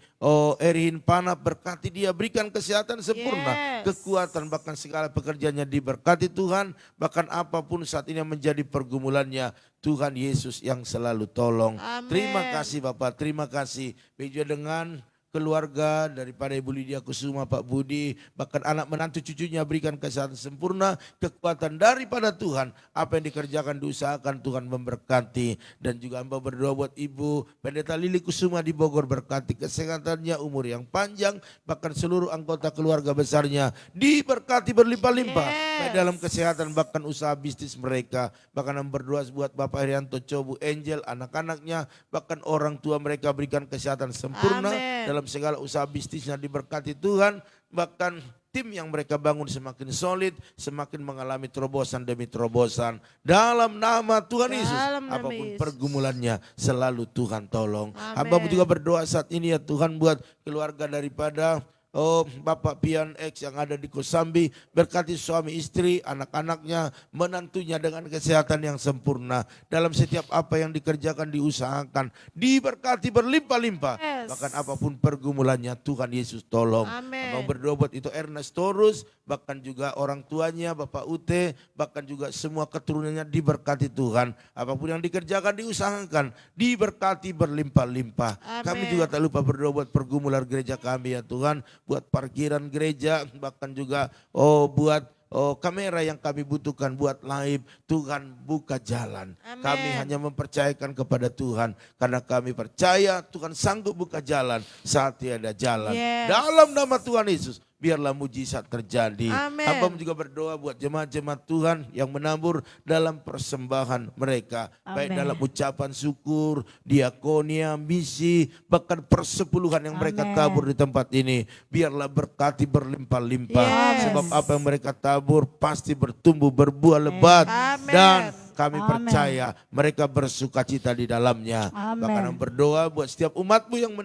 Erihin Panap, berkati dia, berikan kesehatan sempurna, kekuatan, bahkan segala pekerjaannya diberkati Tuhan. Bahkan apapun saat ini yang menjadi pergumulannya, Tuhan Yesus yang selalu tolong. Terima kasih Bapak, terima kasih. Begitu dengan keluarga daripada Ibu Lydia Kusuma, Pak Budi, bahkan anak menantu cucunya, berikan kesehatan sempurna, kekuatan daripada Tuhan. Apa yang dikerjakan, diusahakan, Tuhan memberkati. Dan juga hamba berdoa buat Ibu Pendeta Lili Kusuma di Bogor, berkati kesehatannya, umur yang panjang, bahkan seluruh anggota keluarga besarnya diberkati berlimpah-limpah, baik dalam kesehatan, bahkan usaha bisnis mereka. Bahkan hamba berdoa buat Bapak Herianto Cobu Angel, anak-anaknya, bahkan orang tua mereka, berikan kesehatan sempurna dalam segala usaha bisnisnya, diberkati Tuhan. Bahkan tim yang mereka bangun semakin solid, semakin mengalami terobosan demi terobosan. Dalam nama Tuhan Yesus, apapun pergumulannya, selalu Tuhan tolong. Hamba juga berdoa saat ini ya Tuhan, buat keluarga daripada Bapak Pian X yang ada di Kosambi, berkati suami istri, anak-anaknya, menantunya dengan kesehatan yang sempurna. Dalam setiap apa yang dikerjakan, diusahakan, diberkati berlimpah-limpah. Bahkan apapun pergumulannya, Tuhan Yesus tolong. Mau berdoa buat itu Ernest Torus, bahkan juga orang tuanya Bapak Ute, bahkan juga semua keturunannya diberkati Tuhan. Apapun yang dikerjakan, diusahakan, diberkati berlimpah-limpah. Kami juga tak lupa berdoa buat pergumulan gereja kami ya Tuhan, buat parkiran gereja, bahkan juga buat kamera yang kami butuhkan buat live. Tuhan buka jalan. Kami hanya mempercayakan kepada Tuhan, karena kami percaya Tuhan sanggup buka jalan saat tiada jalan. Dalam nama Tuhan Yesus, biarlah mujizat terjadi. Hamba juga berdoa buat jemaat-jemaat Tuhan yang menabur dalam persembahan mereka. Baik dalam ucapan syukur, diakonia, misi, bahkan persepuluhan yang mereka tabur di tempat ini. Biarlah berkati berlimpah-limpah. Sebab apa yang mereka tabur pasti bertumbuh, berbuah lebat. Dan kami percaya mereka bersuka cita di dalamnya. Bahkan berdoa buat setiap umatmu yang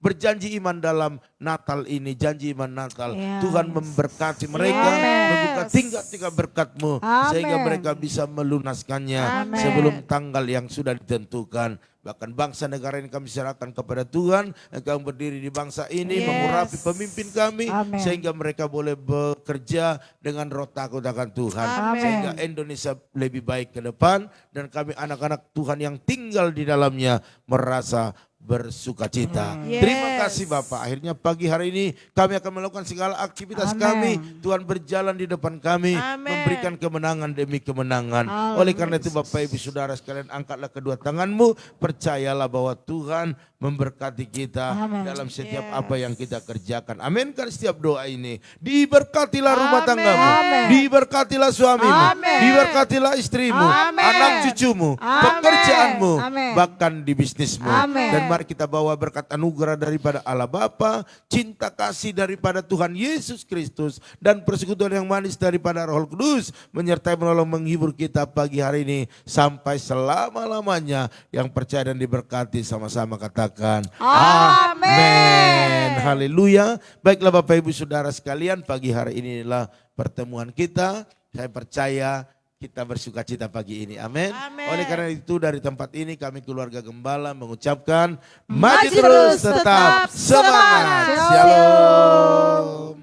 berjanji iman dalam Natal ini, janji iman Natal. Tuhan memberkati mereka, membuka tingkat-tingkat berkat-Mu, sehingga mereka bisa melunaskannya sebelum tanggal yang sudah ditentukan. Bahkan bangsa negara ini kami serahkan kepada Tuhan. Engkau berdiri di bangsa ini, mengurapi pemimpin kami, sehingga mereka boleh bekerja dengan roh takut akan Tuhan. Sehingga Indonesia lebih baik ke depan, dan kami anak-anak Tuhan yang tinggal di dalamnya merasa bersukacita. Yes. Terima kasih Bapak. Akhirnya pagi hari ini kami akan melakukan segala aktivitas kami. Tuhan berjalan di depan kami, Amin. memberikan kemenangan demi kemenangan. Oleh karena itu Bapak Ibu Saudara sekalian, angkatlah kedua tanganmu, percayalah bahwa Tuhan memberkati kita dalam setiap apa yang kita kerjakan. Aminkan setiap doa ini. Diberkatilah rumah tanggamu, diberkatilah suamimu, diberkatilah istrimu, anak cucumu, pekerjaanmu, bahkan di bisnismu. Dan mari kita bawa berkat anugerah daripada Allah Bapa, cinta kasih daripada Tuhan Yesus Kristus, dan persekutuan yang manis daripada Roh Kudus menyertai menolong menghibur kita pagi hari ini sampai selama-lamanya. Yang percaya dan diberkati sama-sama katakan amin. Haleluya. Baiklah Bapak Ibu Saudara sekalian, pagi hari inilah pertemuan kita. Saya percaya kita bersukacita pagi ini. Amin. Oleh karena itu dari tempat ini kami keluarga Gembala mengucapkan maju terus tetap semangat. Shalom.